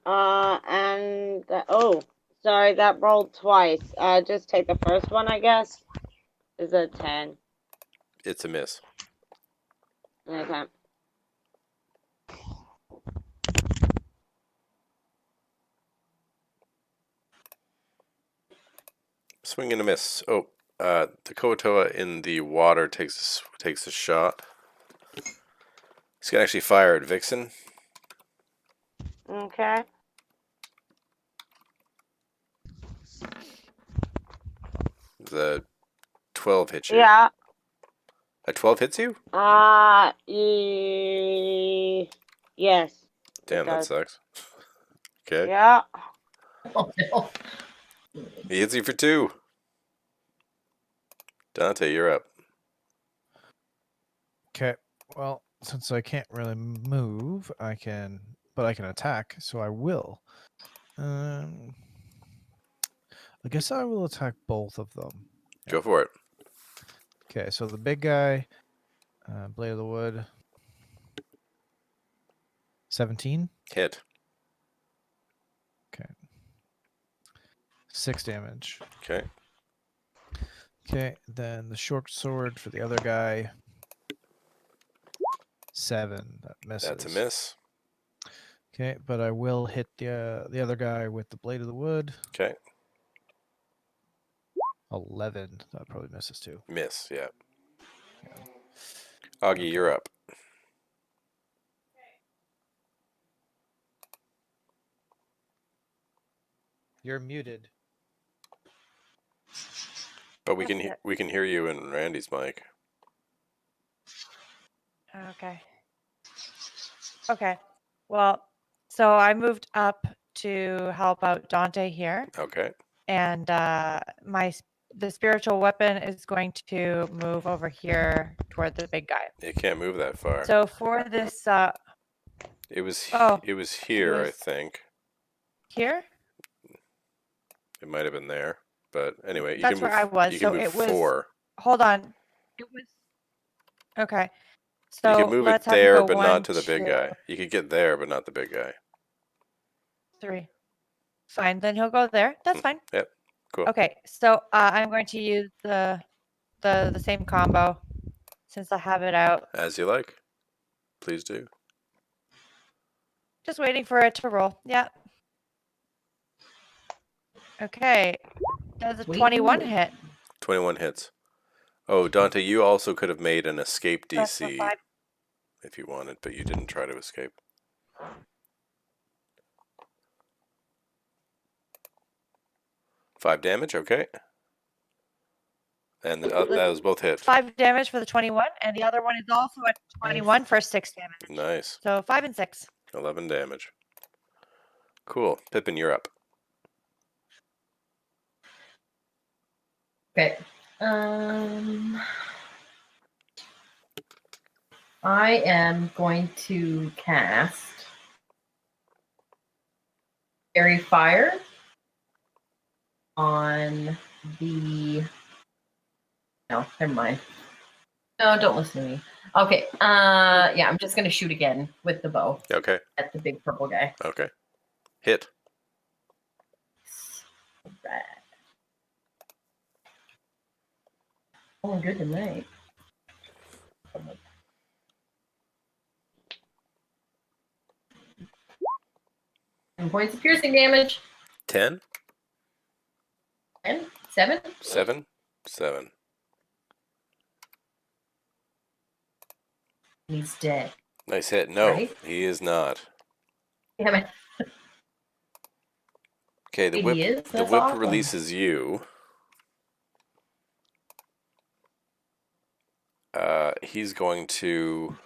Oh, sorry, that rolled twice. Just take the first one, I guess. Is a 10. It's a miss. Okay. Swing and a miss. Oh, the Koatoa in the water takes a shot. He's gonna actually fire at Vixen. Okay. The 12 hits you. Yeah. A 12 hits you? Yes. Damn, that does. sucks. Okay. Yeah. Oh, no. He hits you for 2. Dante, you're up. Okay. Well, since I can't really move, but I can attack, so I will. I guess I will attack both of them. Go for it. Okay, so the big guy, Blade of the Wood, 17. Hit. Okay. 6 damage. Okay. Okay, then the short sword for the other guy, 7. That misses. That's a miss. Okay, but I will hit the other guy with the Blade of the Wood. Okay. 11. That probably misses too. Miss, yeah. Augie, you're up. You're muted. But we can hear you in Randy's mic. Okay. Okay. Well, so I moved up to help out Dante here, Okay. and the spiritual weapon is going to move over here toward the big guy. It can't move that far. So for this, It was oh, here, I was- think. here, It might have been there. But anyway, you That's can where move, I was, you can so move it was- 4. hold on. It was okay. So You can move it let's have it there, go but 1, not to the big 2, guy. You could get there, but not the big guy. 3. Fine, then he'll go there. That's fine. Yep. Cool. Okay, so I'm going to use the same combo since I have it out. As you like. Please do. Just waiting for it to roll. Yeah. Okay. Does a Sweet. 21 hit? 21 hits. Oh, Dante, you also could have made an escape That's a DC 5. if you wanted, but you didn't try to escape. Five damage, okay. And that was both hit. 5 damage for the 21, and the other one is also at 21 for 6 damage. Nice. So 5 and 6. 11 damage. Cool. Pippin, you're up. Okay. I am going to cast Fairy Fire on the. No, never mind. No, don't listen to me. Okay. Yeah, I'm just gonna shoot again with the bow Okay. at the big purple guy. Okay. Hit. Right. Oh, good tonight. 10 points of piercing damage. 10. 10, 7. 7. 7. He's dead. Nice hit. No, Right? he is not. Damn it. Okay, the He whip. is? The That's whip awesome. releases you. He's going to.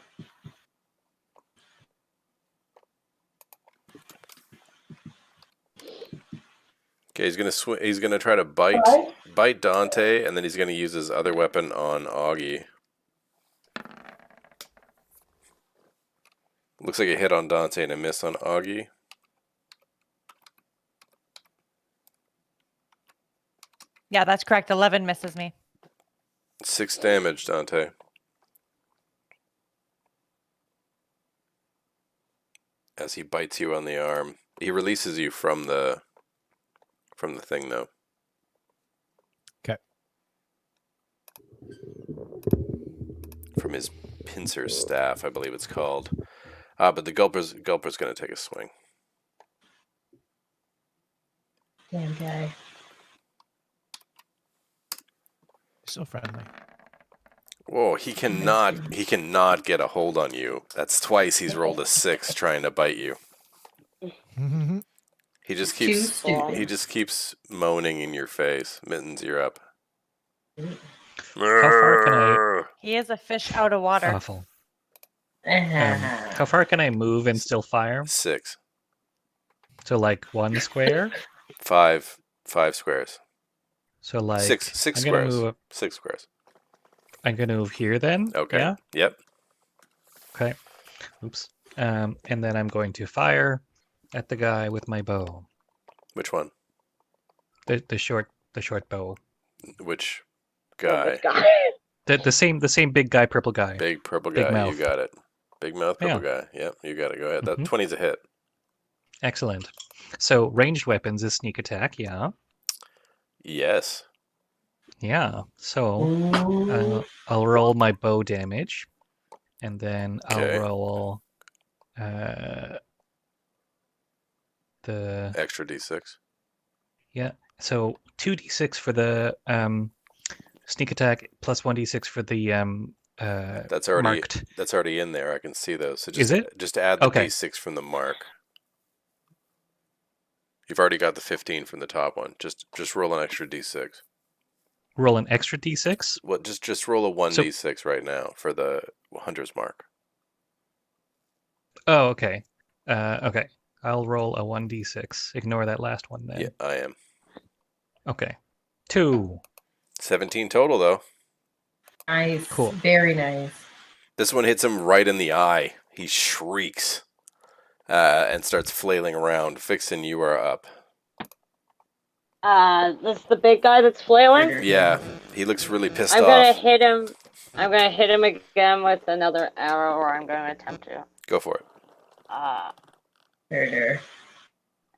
Okay, he's gonna try to bite Dante, and then he's gonna use his other weapon on Augie. Looks like a hit on Dante and a miss on Augie. Yeah, that's correct. 11 misses me. 6 damage, Dante. As he bites you on the arm. He releases you from the thing, though. Okay. From his pincer staff, I believe it's called. But the Gulper's going to take a swing. Damn guy. So friendly. Whoa, he cannot get a hold on you. That's twice he's rolled a 6 trying to bite you. He just keeps moaning in your face. Mittens, you're up. How far can I? He is a fish out of water. Awful. How far can I move and still fire? 6. So like 1 square. 5 squares. So like 6 I'm gonna squares. move. 6 squares. I'm gonna move here then. Okay. Yeah. Yep. Okay. Oops. And then I'm going to fire at the guy with my bow. Which one? The short bow. Which guy? The same big guy, purple guy. Big purple Big guy. mouth. You got it. Big mouth purple Yeah. guy. Yep, you got it. Go ahead. That Mhm. 20's a hit. Excellent. So ranged weapons is sneak attack. Yeah. Yes. Yeah. So I'll roll my bow damage, and then Okay. I'll roll the Extra d6. yeah. So 2d6 for the sneak attack plus 1d6 for the That's already marked. That's already in there. I can see those. So Is it? just add the Okay. d6 from the mark. You've already got the 15 from the top one. Just roll an extra d6. Roll an extra d6. What? Just roll a 1d6 right now for the hunter's mark. Oh, okay. Okay. I'll roll a 1d6. Ignore that last one then. Yeah, I am. Okay. 2. 17 total though. Nice. Cool. Very nice. This one hits him right in the eye. He shrieks and starts flailing around. Vixen, you are up. This is the big guy that's flailing? Yeah, he looks really pissed I'm gonna off. hit him. I'm gonna hit him again with another arrow, or I'm gonna attempt to. Go for it. Murder.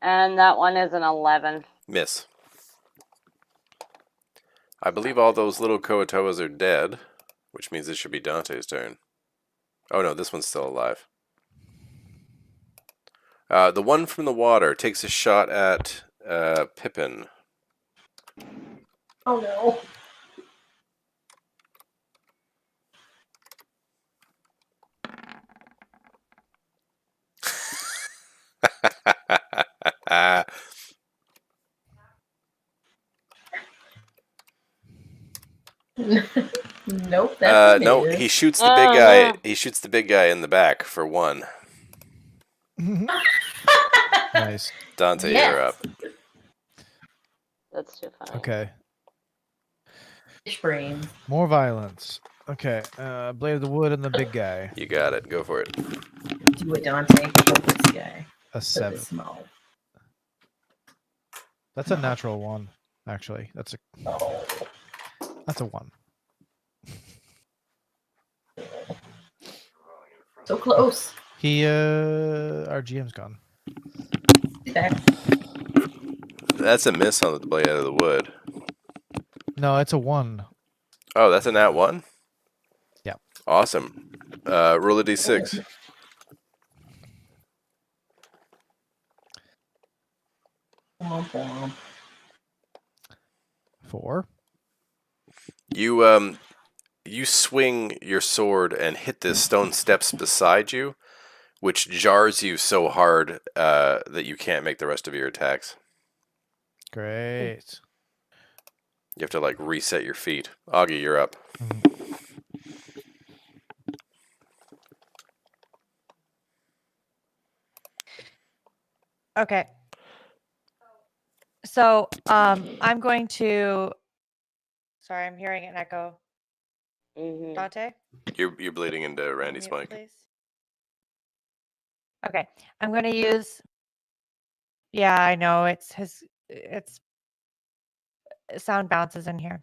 And that one is an 11. Miss. I believe all those little Koatoas are dead, which means it should be Dante's turn. Oh no, this one's still alive. The one from the water takes a shot at Pippin. Oh no. Nope. That's a no, miss. he shoots the big guy. He shoots the big guy in the back for 1. Nice. Dante, Yes. you're up. That's too funny. Okay. Fish brain. More violence. Okay. Blade of the Wood and the big guy. You got it. Go for it. Do it, Dante. Kill this guy. A 7. Small. That's a natural 1, actually. That's a 1. So close. He, our GM's gone. He's back. That's a miss on the blade out of the wood. No, it's a 1. Oh, that's a nat 1? Yeah. Awesome. Roll a d6. Womp womp. 4. You swing your sword and hit the stone steps beside you, which jars you so hard that you can't make the rest of your attacks. Great. You have to like reset your feet. Augie, you're up. Okay. So, I'm going to. Sorry, I'm hearing an echo. Mhm. Dante, You're bleeding into Randy's mute, mic. please. Okay, I'm going to use. Yeah, I know it's sound bounces in here.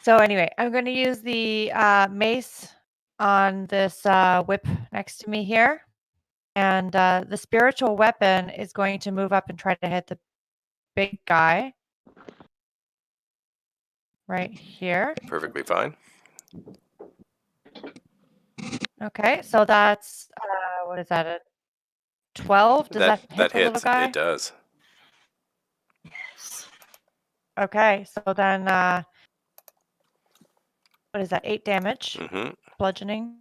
So anyway, I'm going to use the mace on this whip next to me here, and the spiritual weapon is going to move up and try to hit the big guy right here. Perfectly fine. Okay, so that's what is that? A 12? Does that hit that the little hits. guy? It does. Okay, so then what is that? 8 damage, Mm-hmm. bludgeoning.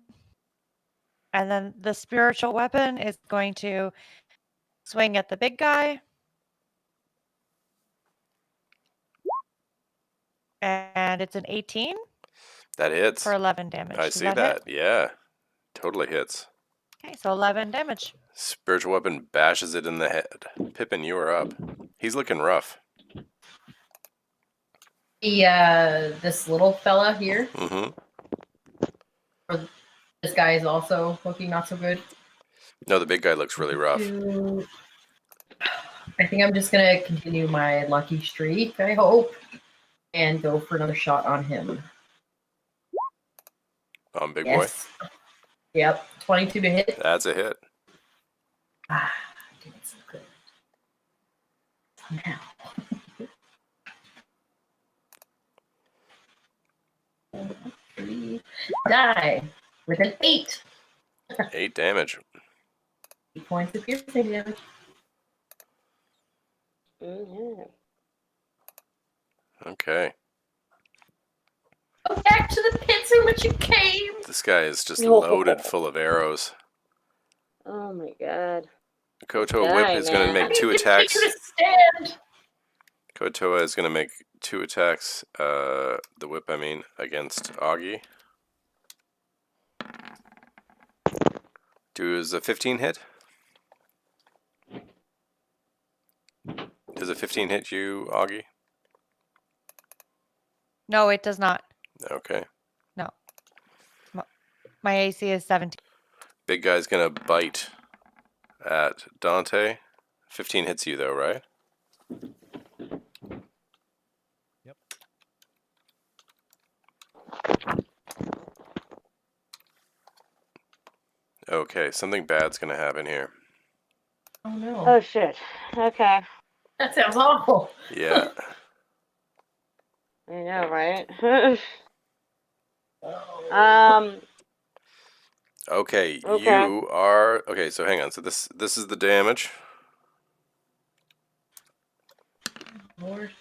And then the spiritual weapon is going to swing at the big guy. And it's an 18 That hits. for 11 damage. I Does see that that. hit? Yeah. Totally hits. Okay, so 11 damage. Spiritual weapon bashes it in the head. Pippin, you are up. He's looking rough. This little fella here. Mm-hmm. This guy is also looking not so good. No, the big guy looks really rough. I think I'm just gonna continue my lucky streak, I hope, and go for another shot on him. Big Yes. Yep. 22 to hit. boy. That's a hit. Ah, doing so good. Now. Die with an 8. 8 damage. 8 points of piercing damage. Mhm. Okay. Go back to the pits in which you came. This guy is just No. loaded full of arrows. Oh my god. Kotoa Die, Whip is going to man. make 2 attacks. Continue to stand. Kotoa is going to make 2 attacks. The whip, I mean, against Augie. Does a 15 hit? Does a 15 hit you, Augie? No, it does not. Okay. No. My AC is 17. Big guy's going to bite at Dante. 15 hits you, though, right? Yep. Okay, something bad's going to happen here. Oh no. Oh shit. Okay. That sounds awful. Yeah. I know, right? um. Okay, Okay. you are... Okay, so hang on. So this is the damage. Lord.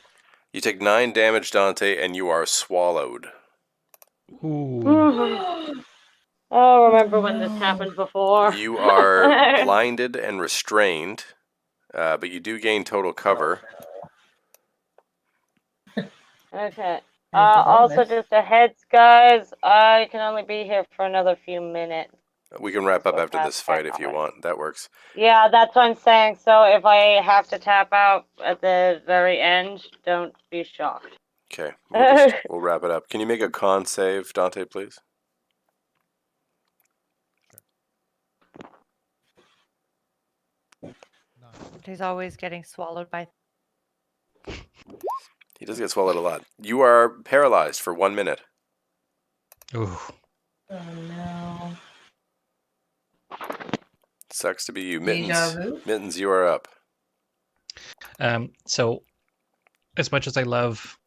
You take 9 damage, Dante, and you are swallowed. Ooh. Oh, remember when this happened before? You are blinded and restrained, but you do gain total cover. Okay. the Also, bonus. just a heads, guys. I can only be here for another few minutes. We can wrap up So after this fast fight back if you on. want. That works. Yeah, that's what I'm saying. So if I have to tap out at the very end, don't be shocked. Okay, we'll wrap it up. Can you make a con save, Dante, please? He's always getting swallowed by. He does get swallowed a lot. You are paralyzed for 1 minute. Ooh. Oh no. Sucks to be you. Deja vu. Mittens, you are up. So, as much as I love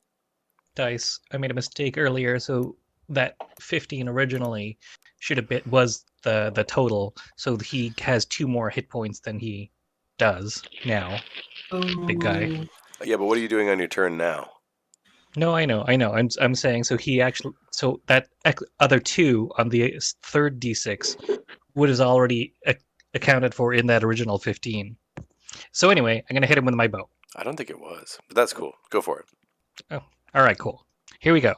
dice, I made a mistake earlier. So that 15 originally was the total. So he has 2 more hit points than he does now. Big guy. Ooh. Yeah, but what are you doing on your turn now? No, I know. I'm saying so that other 2 on the third d6 would is already accounted for in that original 15. So anyway, I'm gonna hit him with my bow. I don't think it was, but that's cool. Go for it. Oh, all right, cool. Here we go.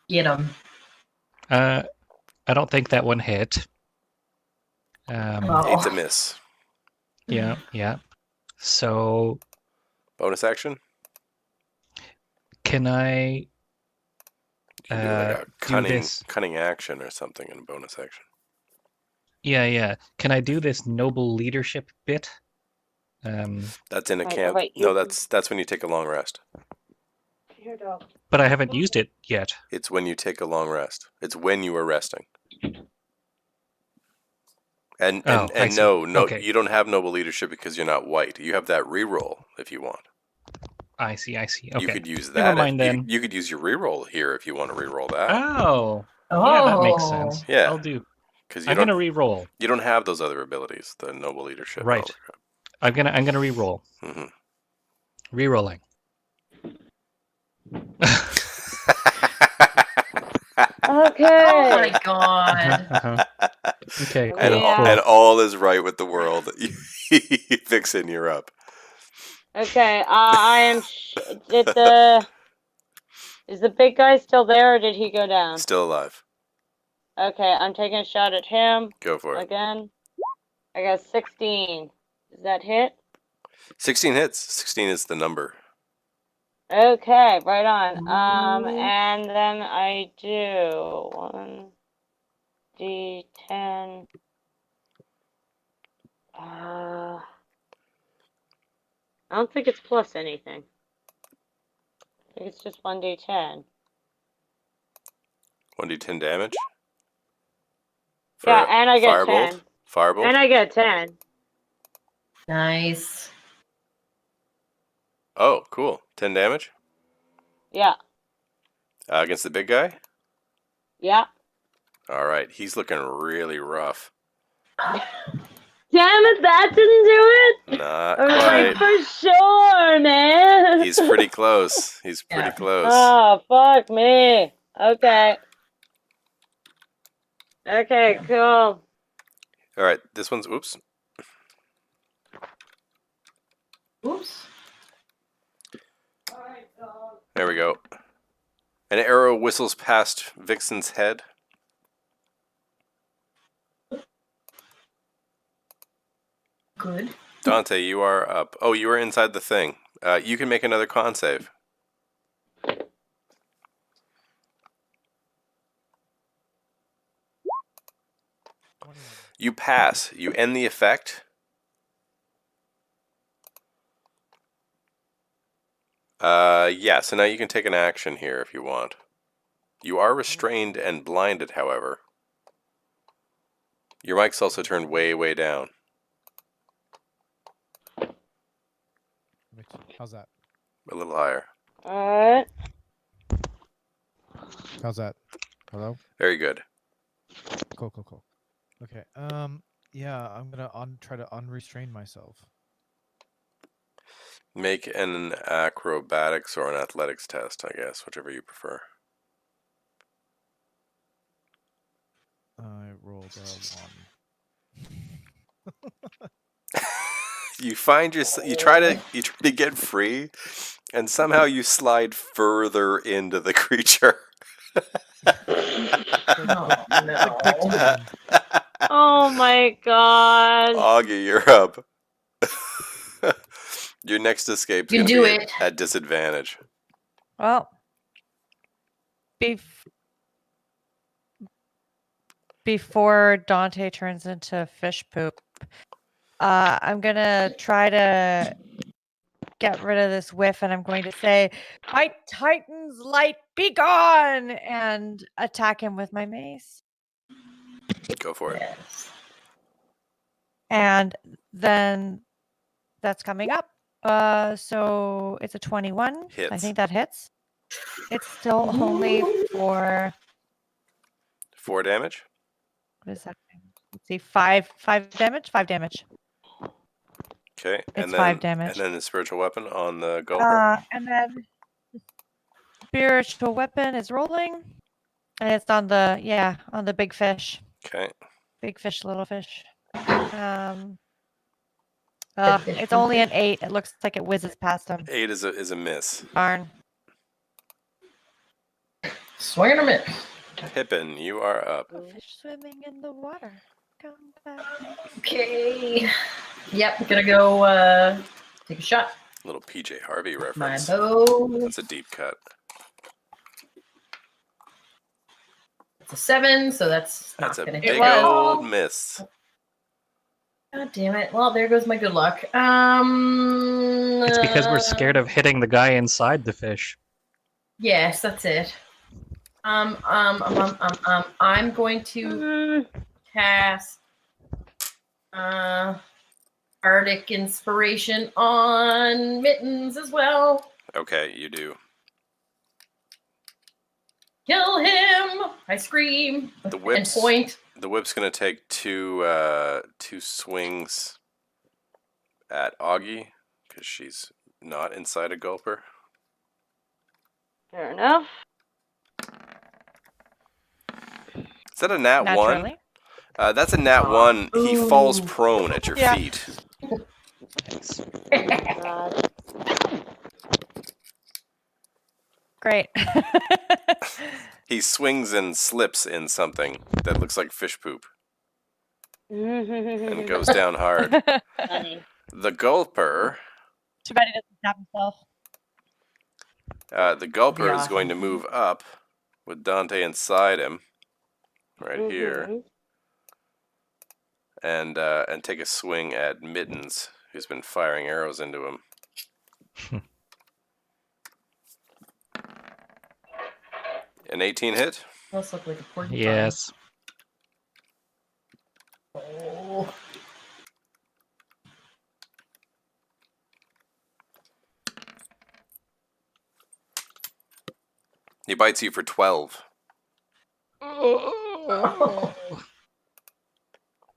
Get him. I don't think that one hit. Oh. It's a miss. Yeah. So Bonus action? can I You can do like a do this? cunning action or something in a bonus action. Yeah. Can I do this noble leadership bit? That's in a Wait, camp. wait, No, you- that's when you take a long rest. Here, dog. But I haven't used it yet. It's when you take a long rest. It's when you are resting. And Oh, I see. no, Okay. you don't have noble leadership because you're not white. You have that reroll if you want. I see. Okay. You could use Never that. mind then. You could use your reroll here if you want to reroll that. Oh. Yeah, that makes sense. Yeah. I'll do. Because I'm gonna re-roll. You don't have those other abilities, the noble leadership. Right. I'm gonna re-roll. Mm-hmm. Re-rolling. Okay. Oh my god. Okay. And, Cool. and all is right with the world. Vixen, you're up. Okay. I am. Is the big guy still there, or did he go down? Still alive. Okay, I'm taking a shot at him Go for it. again. I got 16. Does that hit? 16 hits. 16 is the number. Okay, right on. And then I do 1d10. I don't think it's plus anything. I think it's just 1d10. 1d10 damage. Yeah, and I get firebolt. 10. Firebolt. And I get 10. Nice. Oh, cool. 10 damage? Yeah. Against the big guy? Yeah. All right. He's looking really rough. Damn it, that didn't do it? Not I was quite. like, for sure, man. He's pretty close. He's pretty Yeah. close. Oh, fuck me. Okay. Okay, cool. All right. This one's... Oops. Oops. There we go. An arrow whistles past Vixen's head. Good. Dante, you are up. Oh, you are inside the thing. You can make another con save. You pass. You end the effect. Yeah, so now you can take an action here if you want. You are restrained and blinded, however. Your mic's also turned way, way down. How's that? A little higher. Alright. How's that? Hello? Very good. Cool. Okay. Yeah, I'm gonna try to unrestrain myself. Make an acrobatics or an athletics test, I guess, whichever you prefer. I rolled a 1. You find you try to get free, and somehow you slide further into the creature. Oh, no. Oh my god. Augie, you're up. Your next escape's You gonna do be it. at disadvantage. Well, before Dante turns into fish poop, I'm gonna try to get rid of this whiff, and I'm going to say, "My Titan's light, be gone!" and attack him with my mace. Go for it. Yes. And then that's coming up. So it's a 21. I Hits. think that hits. It's still only for 4 damage. what is that? Let's see, five damage. 5 damage. Okay. It's And 5 then damage. and then the spiritual weapon on the gulper. And then the spiritual weapon is rolling, and it's on the big fish. Okay. Big fish, little fish. fish, It's big only an fish. 8. It looks like it whizzes past him. 8 is a miss. Darn. Swing and a miss. Pippin, you are up. A fish swimming in the water. Come back. Okay. Yep, gonna go take a shot. Little PJ Harvey My reference. bow. That's a deep cut. It's a 7, so that's That's a not gonna big hit. old miss. God damn it. Well, there goes my good luck. It's because we're scared of hitting the guy inside the fish. Yes, that's it. I'm going to cast Arctic Inspiration on Mittens as well. Okay, you do. Kill him! I scream The and whips. point. The whip's gonna take two swings at Augie because she's not inside a gulper. Fair enough. Is that a nat Naturally. 1? That's a nat 1. He falls prone at your Yeah. feet. Thanks. God. Great. He swings and slips in something that looks like fish poop and goes down hard. Funny. The gulper, Too bad he doesn't stab himself. the gulper is awesome. going to move up with Dante inside him, right here, and take a swing at Mittens, who's been firing arrows into him. An 18 hit. Must look like a porcupine. Yes. Oh. He bites you for 12.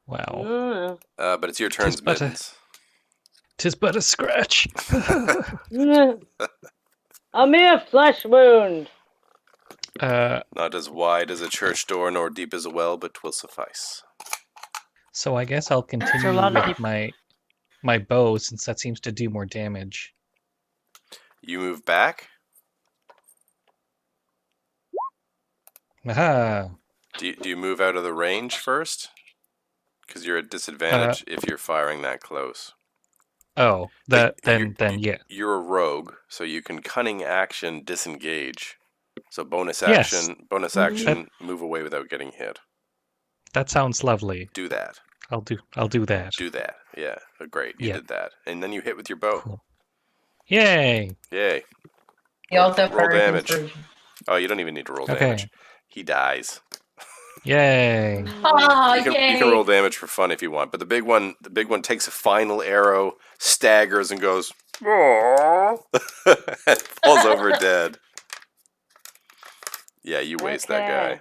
Wow. But it's your turn, Tis but a- Mittens. 'Tis but a scratch. A mere flesh wound. Not as wide as a church door, nor deep as a well, but 'twill suffice. So I guess I'll continue lot of with my bow since that seems to do more damage. You move back. Aha. Do you move out of the range first? Because you're at disadvantage if you're firing that close. Oh, But then yeah. You're a rogue, so you can cunning action disengage. So bonus Yes. action, move away without getting hit. That sounds lovely. Do that. I'll do that. Do that. Yeah, great. You Yeah. did that, and then you hit with your bow. Cool. Yay! Yay! You also have Roll Arctic damage. Inspiration. Oh, you don't even need to roll Okay. damage. He dies. Yay! Oh, You can roll damage for fun if you want, but the big one takes a final arrow, staggers, and goes, "Aww," and falls over dead. Yeah, you waste that guy.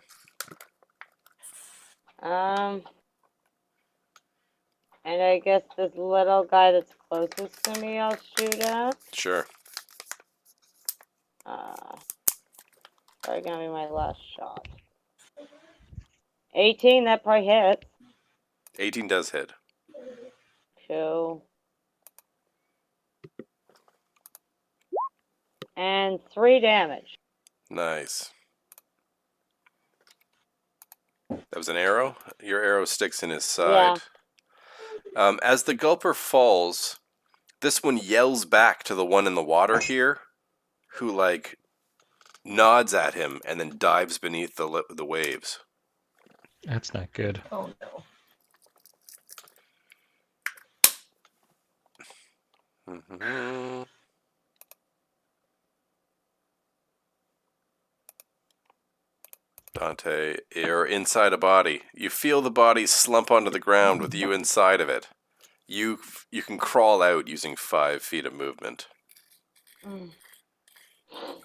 And I guess this little guy that's closest to me, I'll shoot at. Sure. Probably gonna be my last shot. 18, that probably hits. 18 does hit. 2. And 3 damage. Nice. That was an arrow? Your arrow sticks in his side. As the gulper falls, this one yells back to the one in the water here, who, like, nods at him and then dives beneath the waves. That's not good. Oh no. Mm-hmm. Dante, you're inside a body. You feel the body slump onto the ground with you inside of it. You can crawl out using 5 feet of movement. Mm.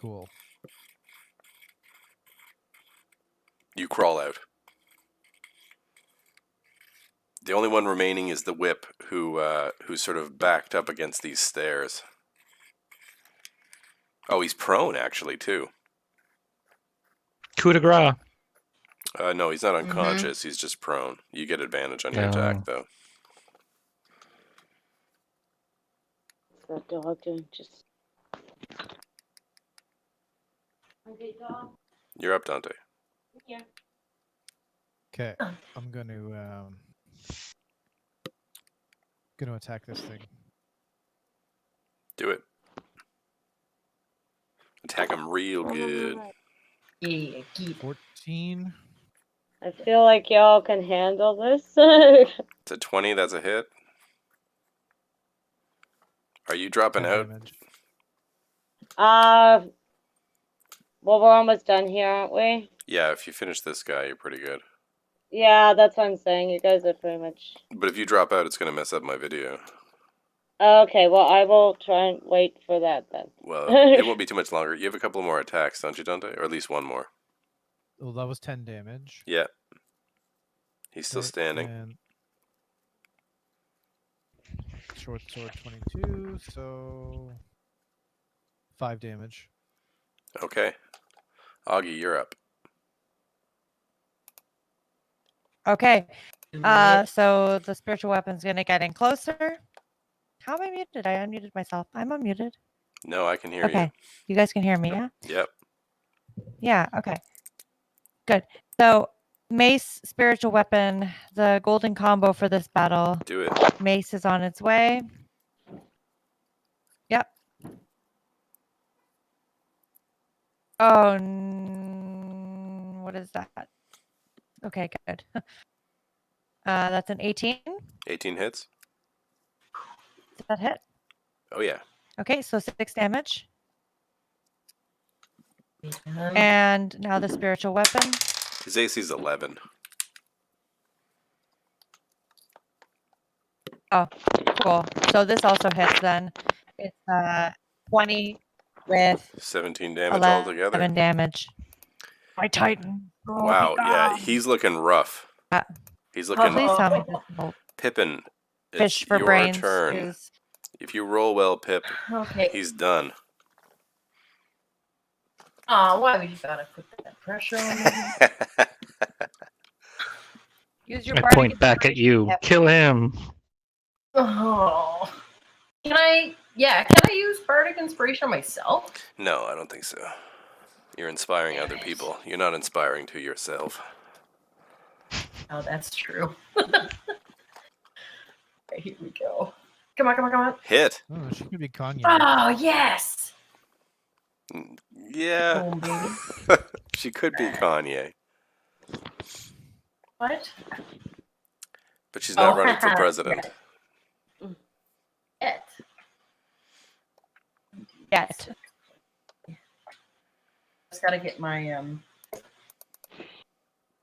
Cool. You crawl out. The only one remaining is the whip, who's sort of backed up against these stairs. Oh, he's prone actually too. Coup de grace. No, he's not unconscious. He's just prone. You get advantage on your No. attack though. What's that dog doing? Just. Okay, dog. You're up, Dante. Yeah. Okay, I'm gonna attack this thing. Do it. Attack him real good. Yeah, keep. 14. I feel like y'all can handle this. It's a 20. That's a hit. Are you dropping 10 out? damage. Well, we're almost done here, aren't we? Yeah, if you finish this guy, you're pretty good. Yeah, that's what I'm saying. You guys are pretty much. But if you drop out, it's going to mess up my video. Okay, well, I will try and wait for that then. Well, it won't be too much longer. You have a couple more attacks, don't you, Dante? Or at least one more. Well, that was 10 damage. Yeah. He's still Okay, standing. and short sword 22, so 5 damage. Okay. Augie, you're up. Okay. So the spiritual weapon's gonna get in closer. How am I muted? I unmuted myself. I'm unmuted. No, I can hear Okay. You guys can hear me, yeah? you. Yep. Yeah, okay. Good. So mace, spiritual weapon, the golden combo for this battle. Do it. Mace is on its way. Yep. Oh, what is that? Okay, good. That's an 18. 18 hits? Does that hit? Oh, yeah. Okay, so 6 damage. And now the spiritual weapon. His AC's 11. Oh, cool. So this also hits then. It's 20 with 17 damage 11 altogether. damage. My Titan. Oh, Wow, be yeah, gone. he's looking rough. He's Oh, looking... please tell me this will Pippin, it's fish for your brains. turn. Is... If you roll well, Pip, Okay. he's done. Oh, why would you gotta put that pressure on me? Use your I bardic point back at you. Yep. Kill him. Oh. Can I use bardic inspiration on myself? No, I don't think so. You're inspiring Damn other it. people. You're not inspiring to yourself. Oh, that's true. Okay, here we go. Come on, come on, come on. Hit. Oh, she could be Kanye. Oh, yes! Yeah. Boom, baby. She could be Kanye, What? but she's not Oh, running for president. Yet. Yet. Just gotta get my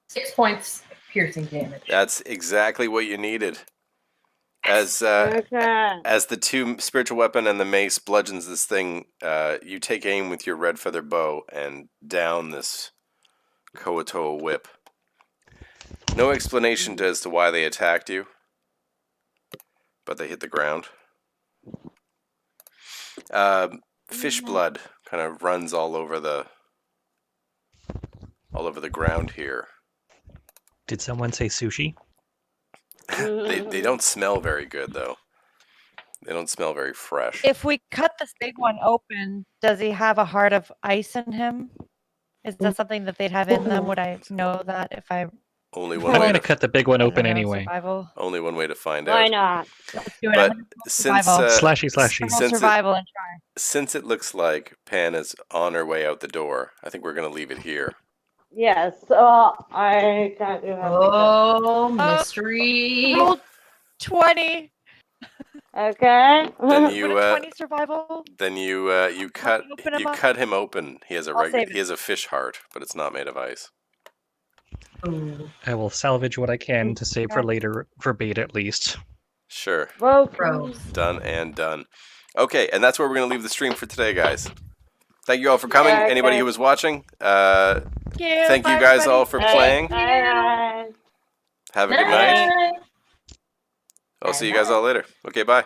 6 points piercing damage. That's exactly what you needed. As Okay. as the 2 spiritual weapon and the mace bludgeons this thing, you take aim with your red feather bow and down this Koatoa whip. No explanation as to why they attacked you, but they hit the ground. Fish blood kind of runs all over the ground here. Did someone say sushi? They don't smell very good though. They don't smell very fresh. If we cut this big one open, does he have a heart of ice in him? Is that something that they'd have in them? Would I know that if I Only I'm one way going to to cut the big one I don't open know, anyway. survival? only one way to find Why out. not? Let's do it. But I'm gonna roll since survival. Slashy, slashy. Roll since it- survival and try. since it looks like Pan is on her way out the door, I think we're gonna leave it here. Yes, I can't do that. Oh, mystery. Roll 20. Okay. Then Would you a 20 survival? you cut open him up? him open. He has a I'll save it. he has a fish heart, but it's not made of ice. Ooh. I will salvage what I can to save for later, for bait at least. Sure. Rose. Done and done. Okay, and that's where we're going to leave the stream for today, guys. Thank you all for coming. Yeah, Anybody guys. who was watching, Thank you. thank you Bye, guys all everybody. for Bye. playing. Bye. Have a good night. Night. I'll see you guys all later. Okay, bye.